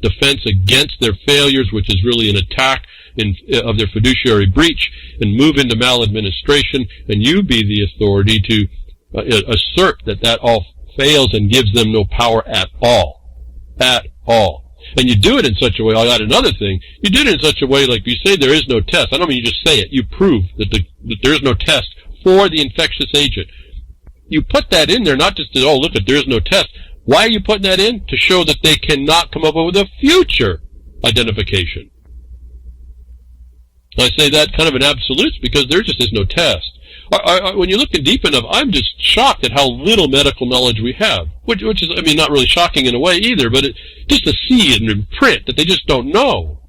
defense against their failures, which is really an attack of their fiduciary breach, and move into maladministration, and you be the authority to assert that all fails and gives them no power at all. At all. And you do it in such a way, I'll add another thing, you do it in such a way like you say there is no test. I don't mean you just say it. You prove that there is no test for the infectious agent. You put that in there not just to, oh, look, there is no test. Why are you putting that in? To show that they cannot come up with a future identification. I say that kind of in absolutes because there just is no test. When you look deep enough, I'm just shocked at how little medical knowledge we have, which is, I mean, not really shocking in a way either, but just to see it in print that they just don't know.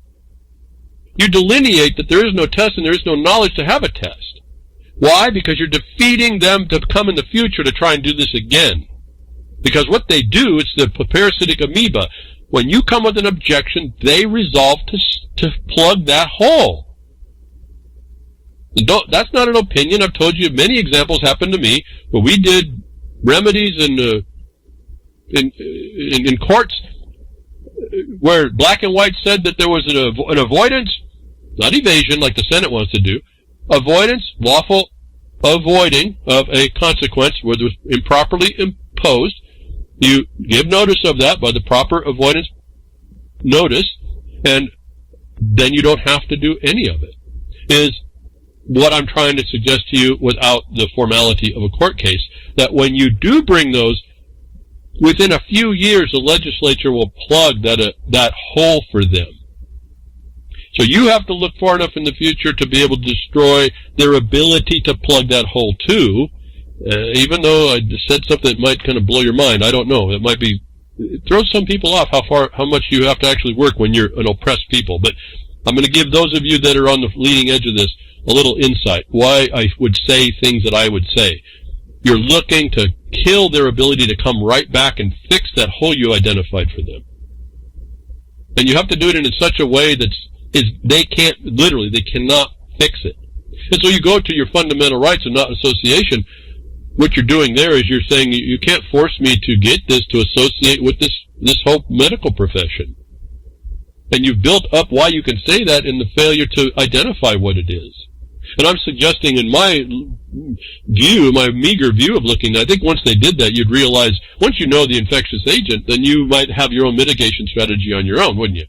You delineate that there is no test and there is no knowledge to have a test. Why? Because you're defeating them to come in the future to try and do this again. Because what they do, it's the parasitic amoeba. When you come with an objection, they resolve to plug that hole. That's not an opinion. I've told you many examples happened to me where we did remedies in courts where black and white said that there was an avoidance, not evasion like the Senate wants to do, avoidance, lawful avoiding of a consequence where it was improperly imposed. You give notice of that by the proper avoidance notice, and then you don't have to do any of it, is what I'm trying to suggest to you without the formality of a court case, that when you do bring those, within a few years the legislature will plug that hole for them. So you have to look far enough in the future to be able to destroy their ability to plug that hole too. Even though I said something that might kind of blow your mind, I don't know. It throws some people off how much you have to actually work when you're an oppressed people. But I'm going to give those of you that are on the leading edge of this a little insight, why I would say things that I would say. You're looking to kill their ability to come right back and fix that hole you identified for them. And you have to do it in such a way they cannot fix it. And so you go to your fundamental rights and not association. What you're doing there is you're saying you can't force me to get this to associate with this whole medical profession. And you've built up why you can say that in the failure to identify what it is. And I'm suggesting in my view, my meager view of looking, I think once they did that, you'd realize, once you know the infectious agent, then you might have your own mitigation strategy on your own, wouldn't you?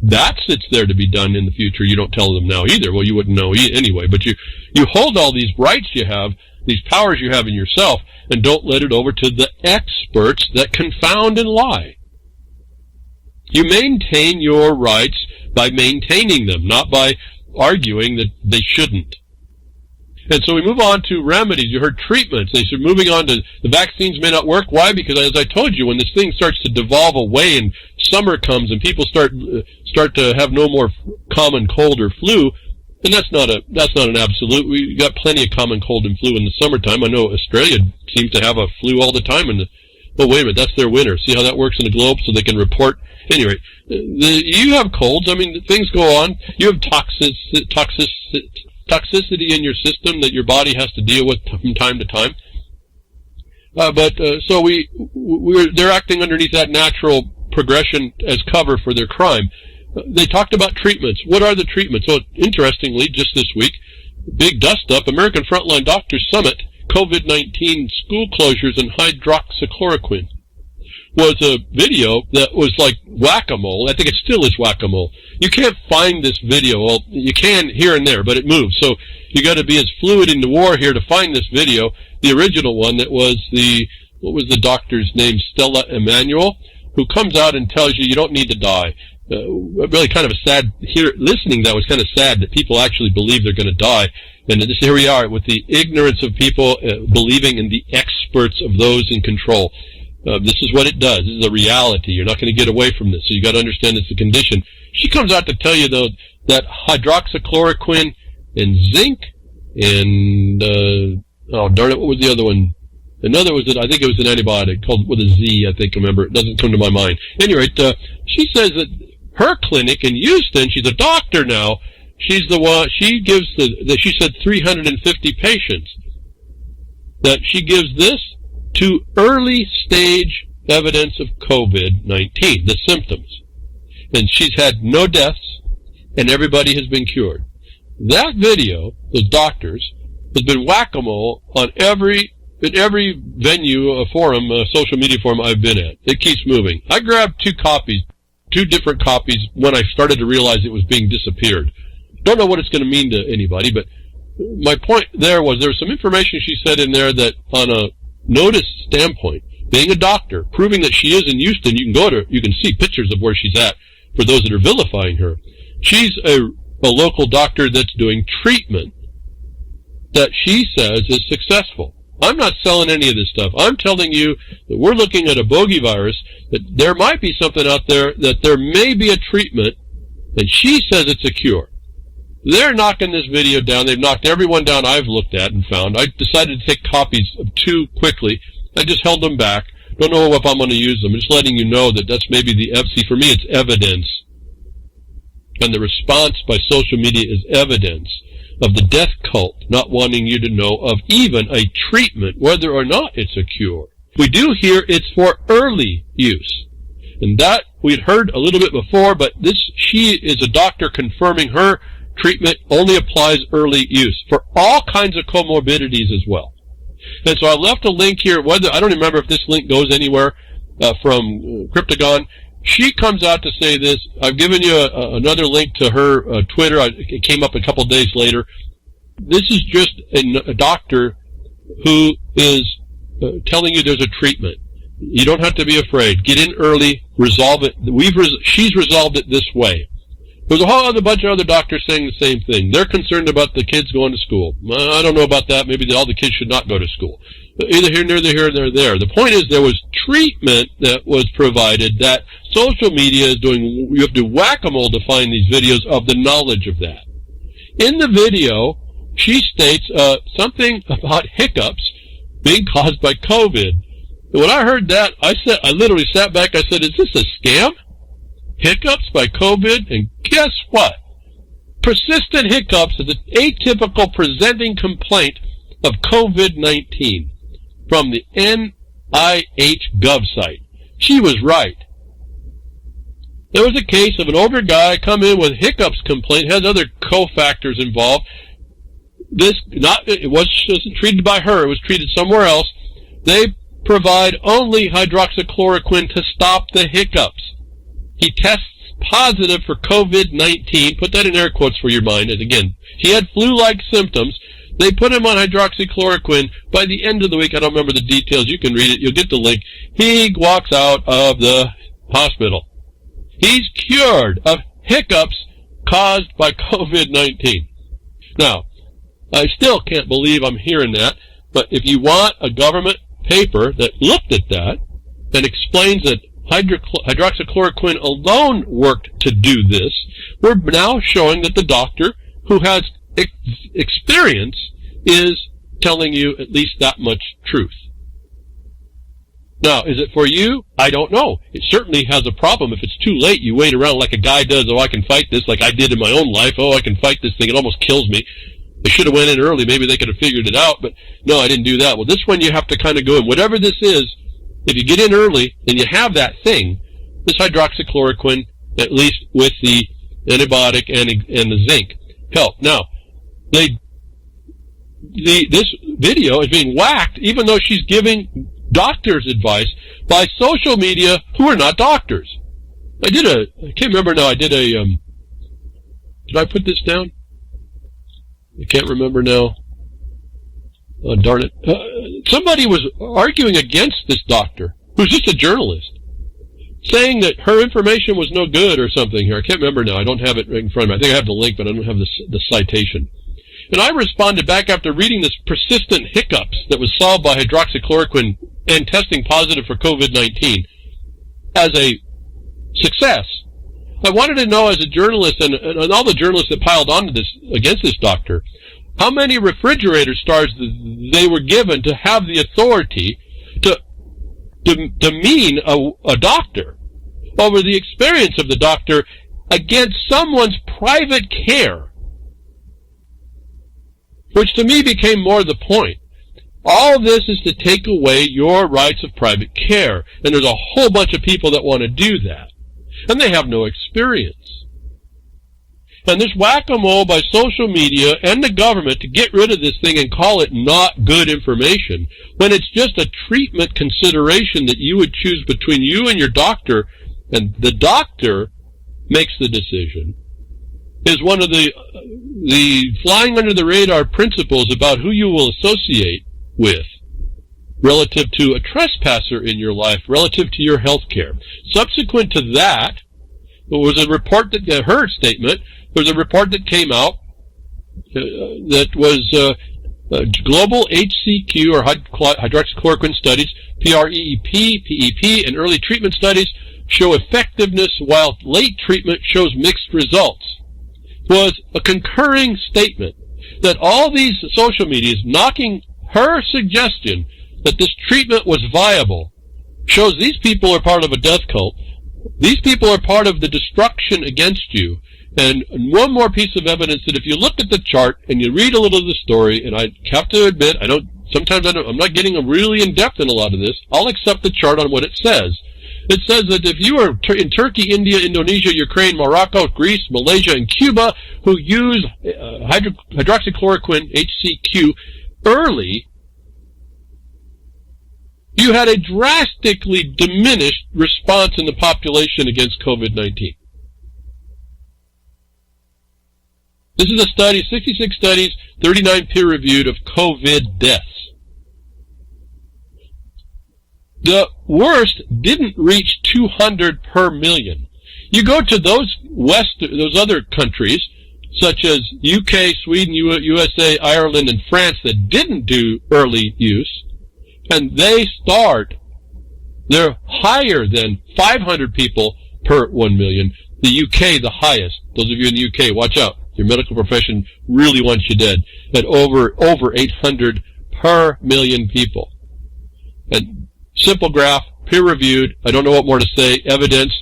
That sits there to be done in the future. You don't tell them now either. Well, you wouldn't know anyway. But you hold all these rights you have, these powers you have in yourself, and don't let it over to the experts that confound and lie. You maintain your rights by maintaining them, not by arguing that they shouldn't. And so we move on to remedies. You heard treatments. They said moving on to the vaccines may not work. Why? Because as I told you, when this thing starts to devolve away and summer comes and people start to have no more common cold or flu, and that's not an absolute. We got plenty of common cold and flu in the summertime. I know Australia seems to have a flu all the time oh, wait a minute, that's their winter. See how that works in the globe so they can report? Anyway, you have colds. I mean, things go on. You have toxicity in your system that your body has to deal with from time to time. So they're acting underneath that natural progression as cover for their crime. They talked about treatments. What are the treatments? Well, interestingly, just this week, big dust-up, American Frontline Doctors Summit, COVID-19 school closures and hydroxychloroquine, was a video that was like whack-a-mole. I think it still is whack-a-mole. You can't find this video. Well, you can here and there, but it moves. So you got to be as fluid in the war here to find this video. The original one that was what was the doctor's name? Stella Emmanuel, who comes out and tells you don't need to die. Really kind of a sad, listening that was kind of sad that people actually believe they're going to die. And here we are with the ignorance of people believing in the experts of those in control. This is what it does. This is a reality. You're not going to get away from this. So you got to understand it's a condition. She comes out to tell you though that hydroxychloroquine and zinc and oh darn it, what was the other one? Another was I think it was an antibiotic called with a Z. I think remember it doesn't come to my mind. Anyway, she says that her clinic in Houston. She's a doctor now. She's the one. She gives she said 350 patients that she gives this to early stage evidence of COVID-19, the symptoms. And she's had no deaths, and everybody has been cured. That video, those doctors, has been whack-a-mole on every venue, forum, social media forum I've been at. It keeps moving. I grabbed two different copies when I started to realize it was being disappeared. Don't know what it's going to mean to anybody, but my point there was some information she said in there that on a notice standpoint, being a doctor, proving that she is in Houston, you can see pictures of where she's at for those that are vilifying her. She's a local doctor that's doing treatment that she says is successful. I'm not selling any of this stuff. I'm telling you that we're looking at a bogey virus, that there might be something out there, that there may be a treatment, and she says it's a cure. They're knocking this video down. They've knocked everyone down I've looked at and found. I decided to take copies of 2 quickly. I just held them back. Don't know if I'm going to use them. I'm just letting you know that that's maybe the FC. For me, it's evidence. And the response by social media is evidence of the death cult not wanting you to know of even a treatment, whether or not it's a cure. We do hear it's for early use. And that we'd heard a little bit before, but she is a doctor confirming her treatment only applies early use for all kinds of comorbidities as well. And so I left a link here, I don't remember if this link goes anywhere from Cryptagon. She comes out to say this. I've given you another link to her Twitter. It came up a couple days later. This is just a doctor who is telling you there's a treatment. You don't have to be afraid. Get in early, resolve it. She's resolved it this way. There's a whole other bunch of other doctors saying the same thing. They're concerned about the kids going to school. I don't know about that. Maybe all the kids should not go to school. But either here, neither here, nor there. The point is there was treatment that was provided that social media is doing. You have to whack-a-mole to find these videos of the knowledge of that. In the video, she states something about hiccups being caused by COVID. And when I heard that, I literally sat back. I said, is this a scam? Hiccups by COVID? And guess what? Persistent hiccups is an atypical presenting complaint of COVID-19 from the NIH Gov site. She was right. There was a case of an older guy come in with hiccups complaint, has other cofactors involved. It wasn't treated by her, it was treated somewhere else. They provide only hydroxychloroquine to stop the hiccups. He tests positive for COVID-19. Put that in air quotes for your mind. And again, he had flu-like symptoms. They put him on hydroxychloroquine. By the end of the week, I don't remember the details. You can read it. You'll get the link. He walks out of the hospital. He's cured of hiccups caused by COVID-19. Now, I still can't believe I'm hearing that, but if you want a government paper that looked at that and explains that hydroxychloroquine alone worked to do this, we're now showing that the doctor who has experience is telling you at least that much truth. Now, is it for you? I don't know. It certainly has a problem. If it's too late, you wait around like a guy does, I can fight this, like I did in my own life. I can fight this thing. It almost kills me. They should have went in early. Maybe they could have figured it out, but no, I didn't do that. Well, this one you have to kind of go in. Whatever this is, if you get in early and you have that thing, this hydroxychloroquine, at least with the antibiotic and the zinc, help. Now, this video is being whacked, even though she's giving doctors advice by social media who are not doctors. I can't remember now, did I put this down? I can't remember now. Oh, darn it. Somebody was arguing against this doctor, who's just a journalist, saying that her information was no good or something here. I can't remember now. I don't have it right in front of me. I think I have the link, but I don't have the citation. And I responded back after reading this persistent hiccups that was solved by hydroxychloroquine and testing positive for COVID-19 as a success. I wanted to know, as a journalist, and all the journalists that piled onto this against this doctor, how many refrigerator stars they were given to have the authority to demean a doctor over the experience of the doctor against someone's private care, which to me became more the point. All this is to take away your rights of private care, and there's a whole bunch of people that want to do that, and they have no experience. And this whack-a-mole by social media and the government to get rid of this thing and call it not good information, when it's just a treatment consideration that you would choose between you and your doctor, and the doctor makes the decision, is one of the the flying under the radar principles about who you will associate with relative to a trespasser in your life, relative to your health care. Subsequent to that, there was a report that, her statement, there was a report that came out that was global HCQ, or hydroxychloroquine studies, PREEP, PEP, and early treatment studies show effectiveness while late treatment shows mixed results. Was a concurring statement that all these social medias knocking her suggestion that this treatment was viable shows these people are part of a death cult. These people are part of the destruction against you. And one more piece of evidence that if you look at the chart and you read a little of the story, and I have to admit, I'm not getting really in-depth in a lot of this. I'll accept the chart on what it says. It says that if you are in Turkey, India, Indonesia, Ukraine, Morocco, Greece, Malaysia, and Cuba who use hydroxychloroquine, HCQ, early, you had a drastically diminished response in the population against COVID-19. This is a study, 66 studies, 39 peer-reviewed, of COVID deaths. The worst didn't reach 200 per million. You go to those other countries, such as UK, Sweden, USA, Ireland, and France, that didn't do early use, and they're higher than 500 people per 1 million. The UK, the highest. Those of you in the UK, watch out. Your medical profession really wants you dead. At over 800 per million people. And simple graph, peer-reviewed. I don't know what more to say. Evidence.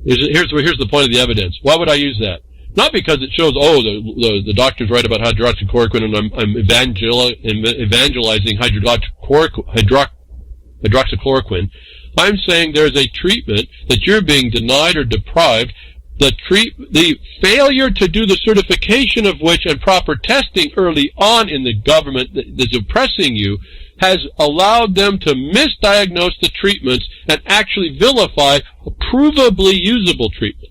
Here's the point of the evidence. Why would I use that? Not because it shows, the doctor's right about hydroxychloroquine and I'm evangelizing hydroxychloroquine. I'm saying there's a treatment that you're being denied or deprived. The failure to do the certification of which and proper testing early on in the government that's oppressing you has allowed them to misdiagnose the treatments and actually vilify provably usable treatments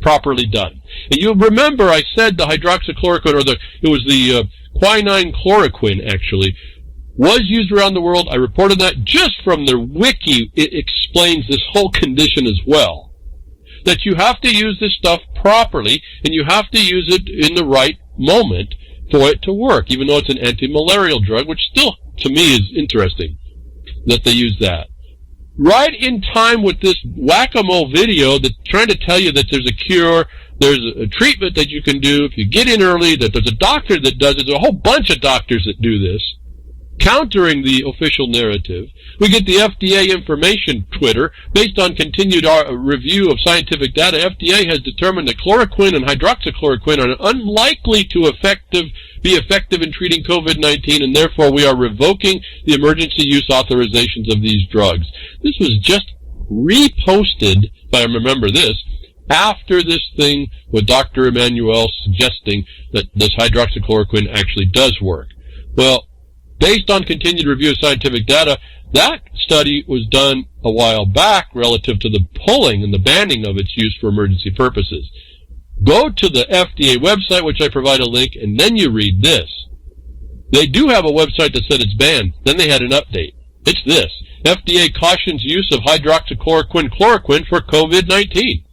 properly done. And you'll remember I said the hydroxychloroquine, it was the quinine chloroquine actually, was used around the world. I reported that just from their wiki. It explains this whole condition as well. That you have to use this stuff properly, and you have to use it in the right moment for it to work, even though it's an anti-malarial drug, which still, to me, is interesting that they use that. Right in time with this whack-a-mole video that's trying to tell you that there's a cure, there's a treatment that you can do if you get in early, that there's a doctor that does it, there's a whole bunch of doctors that do this, countering the official narrative. We get the FDA information Twitter. Based on continued review of scientific data, FDA has determined that chloroquine and hydroxychloroquine are unlikely to be effective in treating COVID-19, and therefore we are revoking the emergency use authorizations of these drugs. This was just reposted, if I remember this, after this thing with Dr. Emmanuel suggesting that this hydroxychloroquine actually does work. Well, based on continued review of scientific data, that study was done a while back relative to the pulling and the banning of its use for emergency purposes. Go to the FDA website, which I provide a link, and then you read this. They do have a website that said it's banned. Then they had an update. It's this. FDA cautions use of hydroxychloroquine for COVID-19.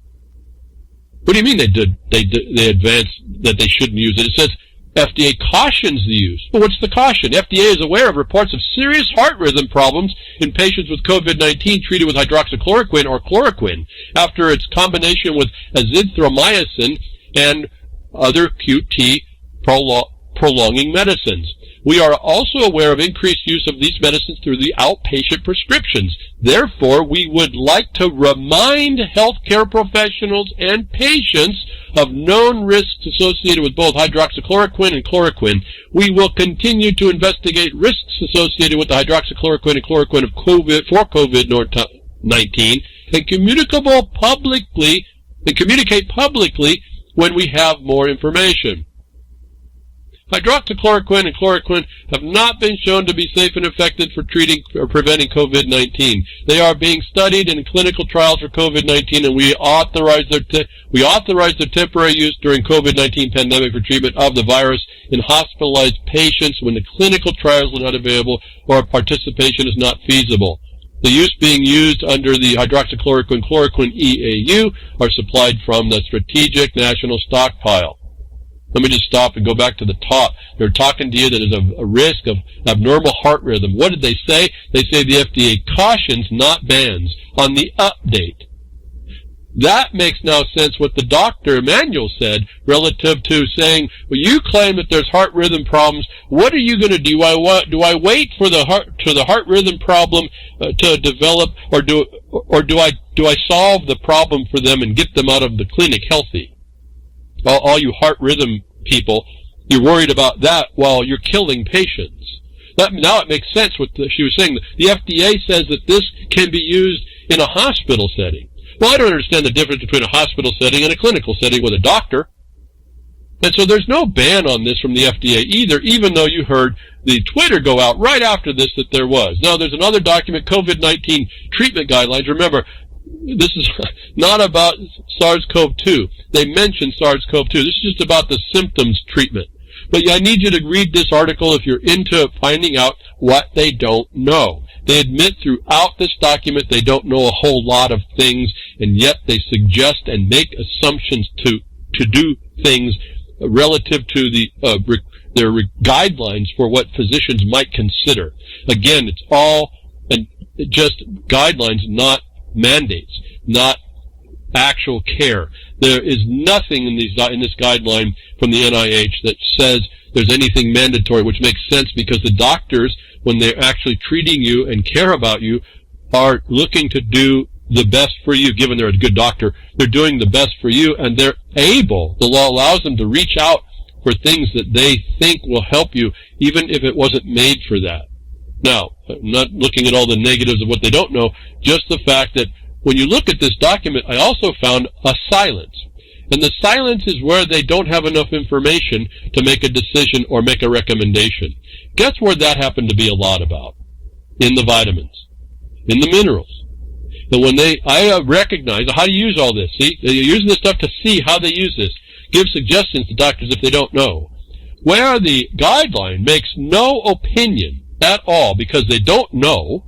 What do you mean they advanced that they shouldn't use it? It says FDA cautions the use. Well, what's the caution? FDA is aware of reports of serious heart rhythm problems in patients with COVID-19 treated with hydroxychloroquine or chloroquine after its combination with azithromycin and other QT prolonging medicines. We are also aware of increased use of these medicines through the outpatient prescriptions. Therefore, we would like to remind healthcare professionals and patients of known risks associated with both hydroxychloroquine and chloroquine. We will continue to investigate risks associated with the hydroxychloroquine and chloroquine of COVID-19 and communicate publicly when we have more information. Hydroxychloroquine and chloroquine have not been shown to be safe and effective for treating or preventing COVID-19. They are being studied in clinical trials for COVID-19, and we authorize their temporary use during COVID-19 pandemic for treatment of the virus in hospitalized patients when the clinical trials are not available or participation is not feasible. The use being used under the hydroxychloroquine chloroquine EAU are supplied from the Strategic National Stockpile. Let me just stop and go back to the top. They're talking to you that there's a risk of abnormal heart rhythm. What did they say? They say the FDA cautions, not bans, on the update. That makes now sense what the doctor, Emmanuel, said relative to saying, well, you claim that there's heart rhythm problems. What are you going to do? Do I wait for the heart rhythm problem to develop, or do I solve the problem for them and get them out of the clinic healthy? All you heart rhythm people, you're worried about that while you're killing patients. Now it makes sense what she was saying. The FDA says that this can be used in a hospital setting. Well, I don't understand the difference between a hospital setting and a clinical setting with a doctor. And so there's no ban on this from the FDA either, even though you heard the Twitter go out right after this that there was. Now, there's another document, COVID-19 treatment guidelines. Remember, this is not about SARS-CoV-2. They mentioned SARS-CoV-2. This is just about the symptoms treatment. But I need you to read this article if you're into finding out what they don't know. They admit throughout this document they don't know a whole lot of things, and yet they suggest and make assumptions to do things relative to their guidelines for what physicians might consider. Again, it's all just guidelines, not mandates, not actual care. There is nothing in this guideline from the NIH that says there's anything mandatory, which makes sense because the doctors, when they're actually treating you and care about you, are looking to do the best for you. Given they're a good doctor, they're doing the best for you, and they're able, the law allows them to reach out for things that they think will help you, even if it wasn't made for that. Now, I'm not looking at all the negatives of what they don't know, just the fact that when you look at this document, I also found a silence. And the silence is where they don't have enough information to make a decision or make a recommendation. Guess where that happened to be a lot about? In the vitamins, in the minerals. And when I recognize how to use all this. See, they're using this stuff to see how they use this. Give suggestions to doctors if they don't know. Where the guideline makes no opinion at all because they don't know,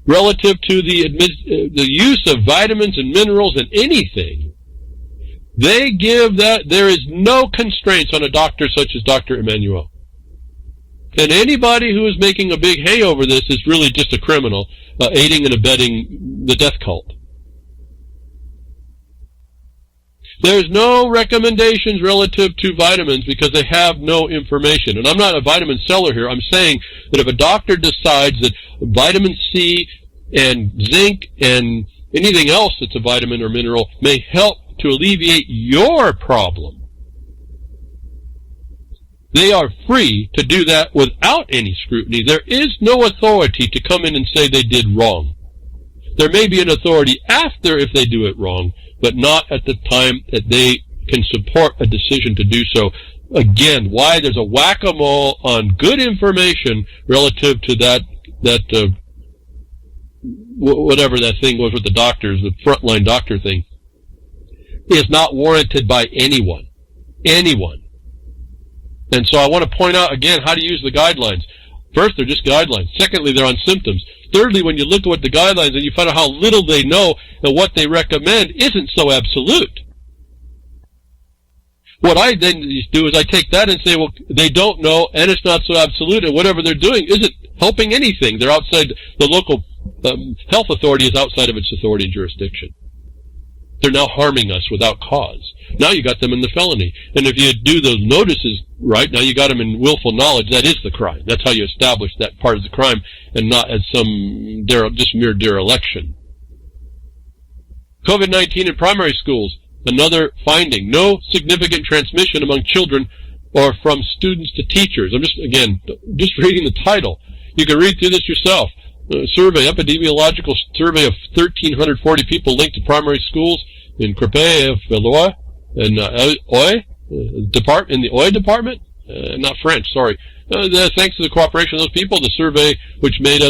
relative to the use of vitamins and minerals and anything, they give that there is no constraints on a doctor such as Dr. Emmanuel. And anybody who is making a big hay over this is really just a criminal, aiding and abetting the death cult. There's no recommendations relative to vitamins because they have no information. And I'm not a vitamin seller here. I'm saying that if a doctor decides that vitamin C and zinc and anything else that's a vitamin or mineral may help to alleviate your problem, they are free to do that without any scrutiny. There is no authority to come in and say they did wrong. There may be an authority after if they do it wrong, but not at the time that they can support a decision to do so. Again, why there's a whack-a-mole on good information relative to that whatever that thing was with the doctors, the frontline doctor thing, is not warranted by anyone. Anyone. And so I want to point out again how to use the guidelines. First, they're just guidelines. Secondly, they're on symptoms. Thirdly, when you look at what the guidelines and you find out how little they know and what they recommend isn't so absolute. What I then do is I take that and say, well, they don't know and it's not so absolute, and whatever they're doing isn't helping anything. They're outside, the local health authority is outside of its authority and jurisdiction. They're now harming us without cause. Now you got them in the felony. And if you do those notices right, now you got them in willful knowledge, that is the crime. That's how you establish that part of the crime and not as some just mere dereliction. COVID-19 in primary schools, another finding. No significant transmission among children or from students to teachers. I'm just reading the title. You can read through this yourself. Epidemiological survey of 1,340 people linked to primary schools in Crépy, Valois, and Oy, in the oil department? Not French, sorry. Thanks to the cooperation of those people, the survey, which made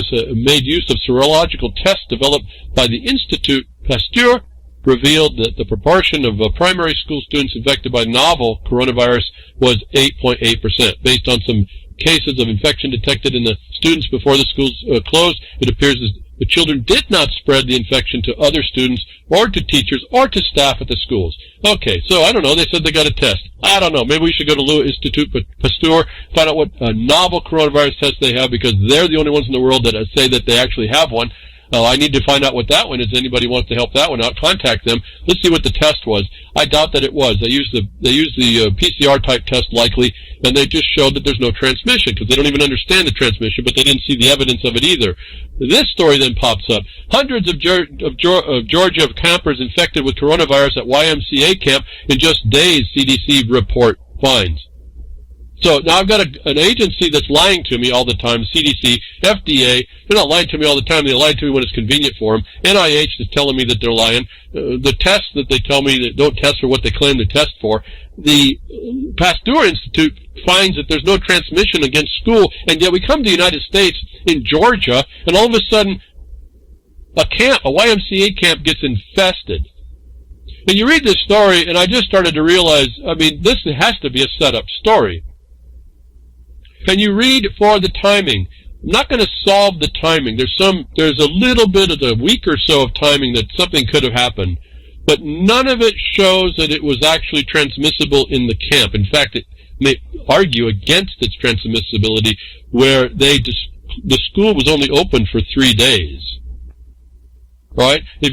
use of serological tests developed by the Institut Pasteur, revealed that the proportion of primary school students infected by novel coronavirus was 8.8%. Based on some cases of infection detected in the students before the schools closed, it appears that the children did not spread the infection to other students or to teachers or to staff at the schools. Okay, so I don't know. They said they got a test. I don't know. Maybe we should go to Louis Institut Pasteur, find out what novel coronavirus test they have, because they're the only ones in the world that say that they actually have one. I need to find out what that one is. Anybody wants to help that one out, contact them. Let's see what the test was. I doubt that it was. They used the PCR type test likely, and they just showed that there's no transmission because they don't even understand the transmission, but they didn't see the evidence of it either. This story then pops up. Hundreds of Georgia campers infected with coronavirus at YMCA camp in just days, CDC report finds. So now I've got an agency that's lying to me all the time, CDC, FDA. They're not lying to me all the time. They lie to me when it's convenient for them. NIH is telling me that they're lying. The tests that they tell me that don't test for what they claim to test for. The Pasteur Institute finds that there's no transmission against school, and yet we come to the United States in Georgia, and all of a sudden a YMCA camp gets infested. And you read this story, and I just started to realize, this has to be a set-up story. And you read for the timing. I'm not going to solve the timing. There's a little bit of a week or so of timing that something could have happened, but none of it shows that it was actually transmissible in the camp. In fact, it may argue against its transmissibility, where the school was only open for 3 days. Right? I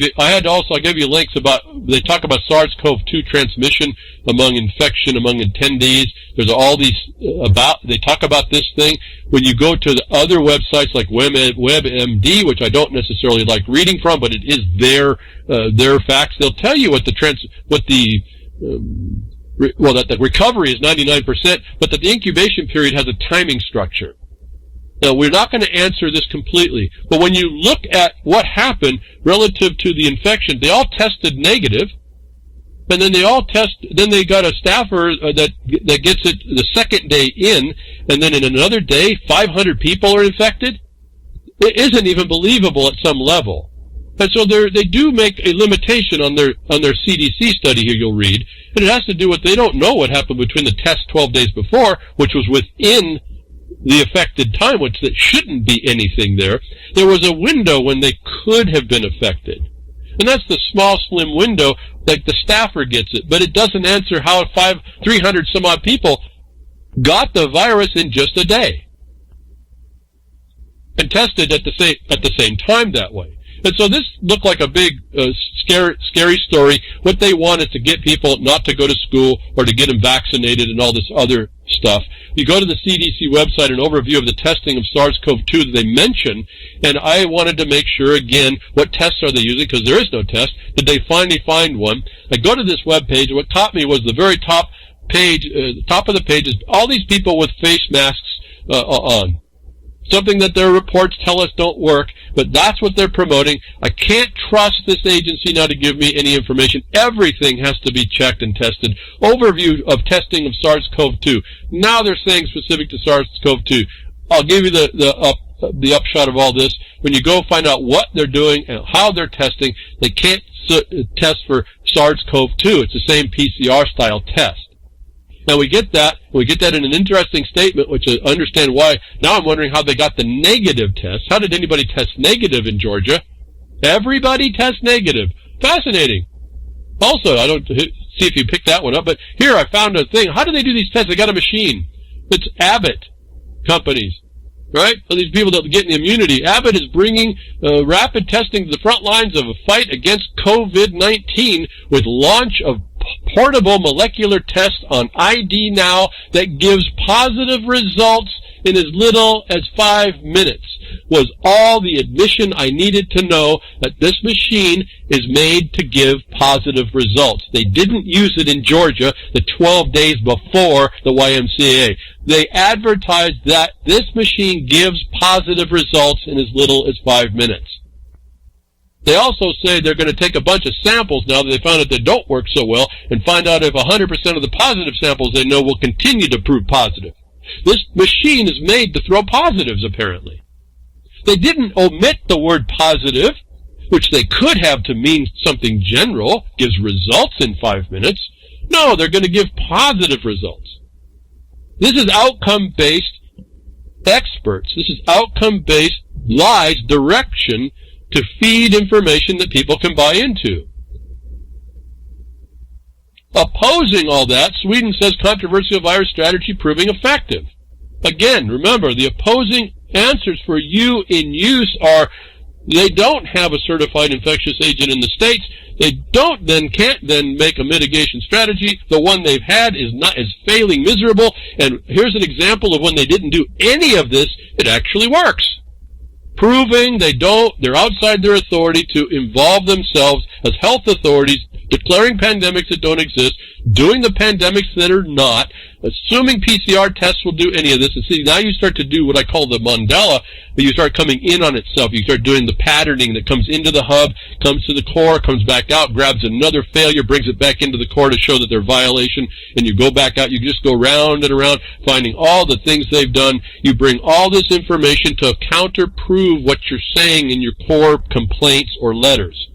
gave you links they talk about SARS-CoV-2 transmission among attendees. There's all these they talk about this thing. When you go to the other websites like WebMD, which I don't necessarily like reading from, but it is their facts, they'll tell you that the recovery is 99%, but that the incubation period has a timing structure. Now, we're not going to answer this completely, but when you look at what happened relative to the infection, they all tested negative, and then they got a staffer that gets it the second day in, and then in another day, 500 people are infected. It isn't even believable at some level. And so they do make a limitation on their CDC study here, you'll read, and it has to do with they don't know what happened between the test 12 days before, which was within the affected time, which that shouldn't be anything there. There was a window when they could have been affected. And that's the small, slim window, like the staffer gets it. But it doesn't answer how 300 some odd people got the virus in just a day. And tested at the same time that way. And so this looked like a big, scary story. What they want is to get people not to go to school or to get them vaccinated and all this other stuff. You go to the CDC website, an overview of the testing of SARS-CoV-2 that they mention, and I wanted to make sure, again, what tests are they using, because there is no test. Did they finally find one? I go to this webpage, and what caught me was the very top page, top of the page is all these people with face masks on. Something that their reports tell us don't work, but that's what they're promoting. I can't trust this agency now to give me any information. Everything has to be checked and tested. Overview of testing of SARS-CoV-2. Now they're saying specific to SARS-CoV-2. I'll give you the upshot of all this. When you go find out what they're doing and how they're testing, they can't test for SARS-CoV-2. It's the same PCR-style test. Now we get that in an interesting statement, which I understand why. Now I'm wondering how they got the negative test. How did anybody test negative in Georgia? Everybody tests negative. Fascinating. Also, I don't see if you picked that one up, but here I found a thing. How do they do these tests? They got a machine. It's Abbott companies, right? So these people that are getting immunity. Abbott is bringing rapid testing to the front lines of a fight against COVID-19 with launch of portable molecular test on ID Now that gives positive results in as little as 5 minutes. Was all the admission I needed to know that this machine is made to give positive results. They didn't use it in Georgia the 12 days before the YMCA. They advertised that this machine gives positive results in as little as 5 minutes. They also say they're going to take a bunch of samples now that they found out they don't work so well and find out if 100% of the positive samples they know will continue to prove positive. This machine is made to throw positives, apparently. They didn't omit the word positive, which they could have to mean something general, gives results in 5 minutes. No, they're going to give positive results. This is outcome-based experts. This is outcome-based lies direction to feed information that people can buy into. Opposing all that, Sweden says controversial virus strategy proving effective. Again, remember, the opposing answers for you in use are they don't have a certified infectious agent in the States. They can't then make a mitigation strategy. The one they've had is failing miserable. And here's an example of when they didn't do any of this, it actually works. Proving they're outside their authority to involve themselves as health authorities, declaring pandemics that don't exist, doing the pandemics that are not, assuming PCR tests will do any of this. And see, now you start to do what I call the Mandela, but you start coming in on itself. You start doing the patterning that comes into the hub, comes to the core, comes back out, grabs another failure, brings it back into the core to show that they're violation, and you go back out. You just go round and around, finding all the things they've done. You bring all this information to counter-prove what you're saying in your core complaints or letters.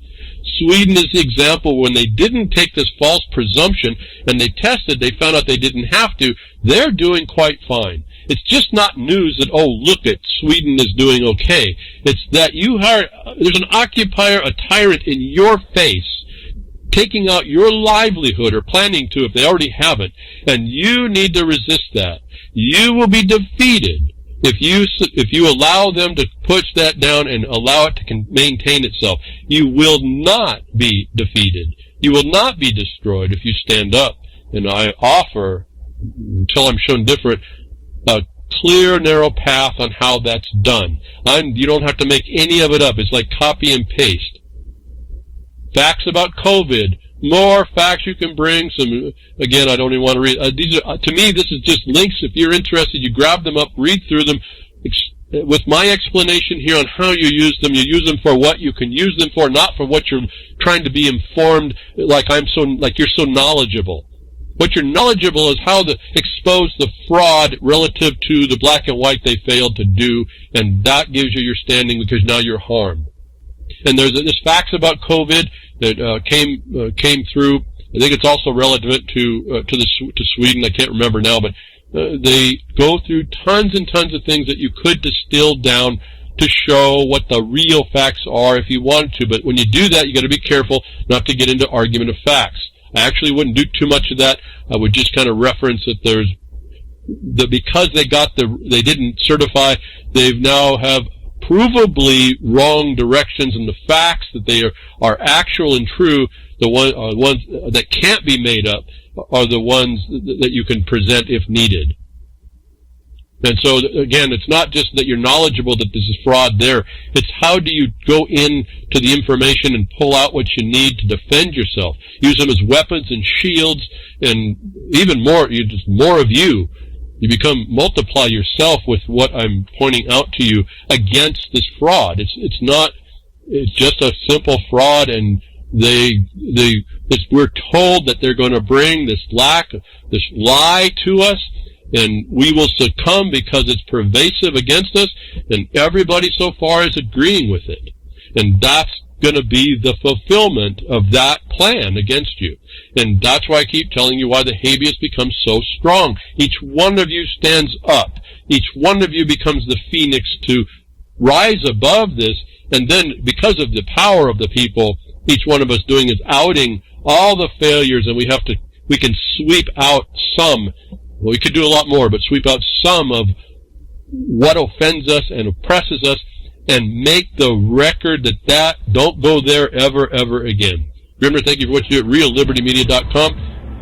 Sweden is the example when they didn't take this false presumption and they tested, they found out they didn't have to. They're doing quite fine. It's just not news that, oh, look at Sweden is doing okay. It's that there's an occupier, a tyrant in your face, taking out your livelihood or planning to if they already haven't, and you need to resist that. You will be defeated if you allow them to push that down and allow it to maintain itself. You will not be defeated. You will not be destroyed if you stand up. And I offer, until I'm shown different, a clear, narrow path on how that's done. You don't have to make any of it up. It's like copy and paste. Facts about COVID. More facts you can bring. Again, I don't even want to read. To me, this is just links. If you're interested, you grab them up, read through them. With my explanation here on how you use them for what you can use them for, not for what you're trying to be informed, like you're so knowledgeable. What you're knowledgeable is how to expose the fraud relative to the black and white they failed to do, and that gives you your standing because now you're harmed. And there's facts about COVID that came through. I think it's also relevant to Sweden. I can't remember now, but they go through tons and tons of things that you could distill down to show what the real facts are if you wanted to. But when you do that, you got to be careful not to get into argument of facts. I actually wouldn't do too much of that. I would just kind of reference that because they didn't certify, they now have provably wrong directions, and the facts that they are actual and true, the ones that can't be made up, are the ones that you can present if needed. And so, again, it's not just that you're knowledgeable that this is fraud there. It's how do you go into the information and pull out what you need to defend yourself. Use them as weapons and shields, and even more, more of you. You multiply yourself with what I'm pointing out to you against this fraud. It's just a simple fraud, and we're told that they're going to bring this lie to us, and we will succumb because it's pervasive against us, and everybody so far is agreeing with it. And that's going to be the fulfillment of that plan against you. And that's why I keep telling you why the habeas becomes so strong. Each one of you stands up. Each one of you becomes the phoenix to rise above this, and then because of the power of the people, each one of us doing is outing all the failures, and we can sweep out some. Well, we could do a lot more, but sweep out some of what offends us and oppresses us, and make the record that don't go there ever again. Grimmer, thank you for what you do at reallibertymedia.com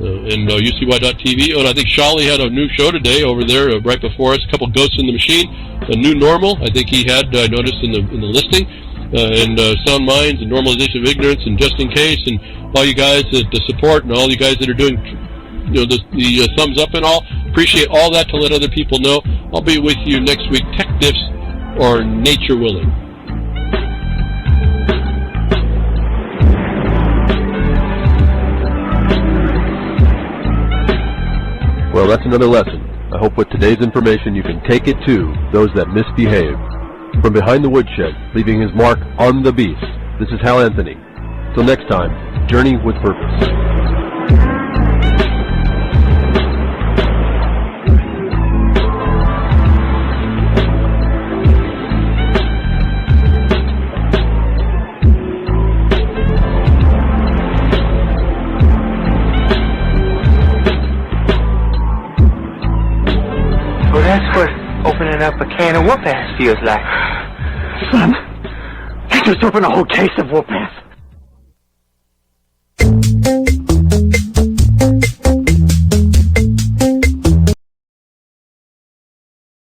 and UCY.tv. And I think Shali had a new show today over there right before us, a couple Ghosts in the Machine, a new normal. I think he had, I noticed in the listing, and Sound Minds and Normalization of Ignorance and Just in Case, and all you guys that support and all you guys that are doing the thumbs up and all. Appreciate all that to let other people know. I'll be with you next week. Tech Diffs or nature willing. that's another lesson. I hope with today's information you can take it to those that misbehave. From behind the woodshed, leaving his mark on the beast, this is Hal Anthony. Till next time, journey with purpose. That's what opening up a can of whoop-ass feels like. Son, you just opened a whole case of whoop-ass.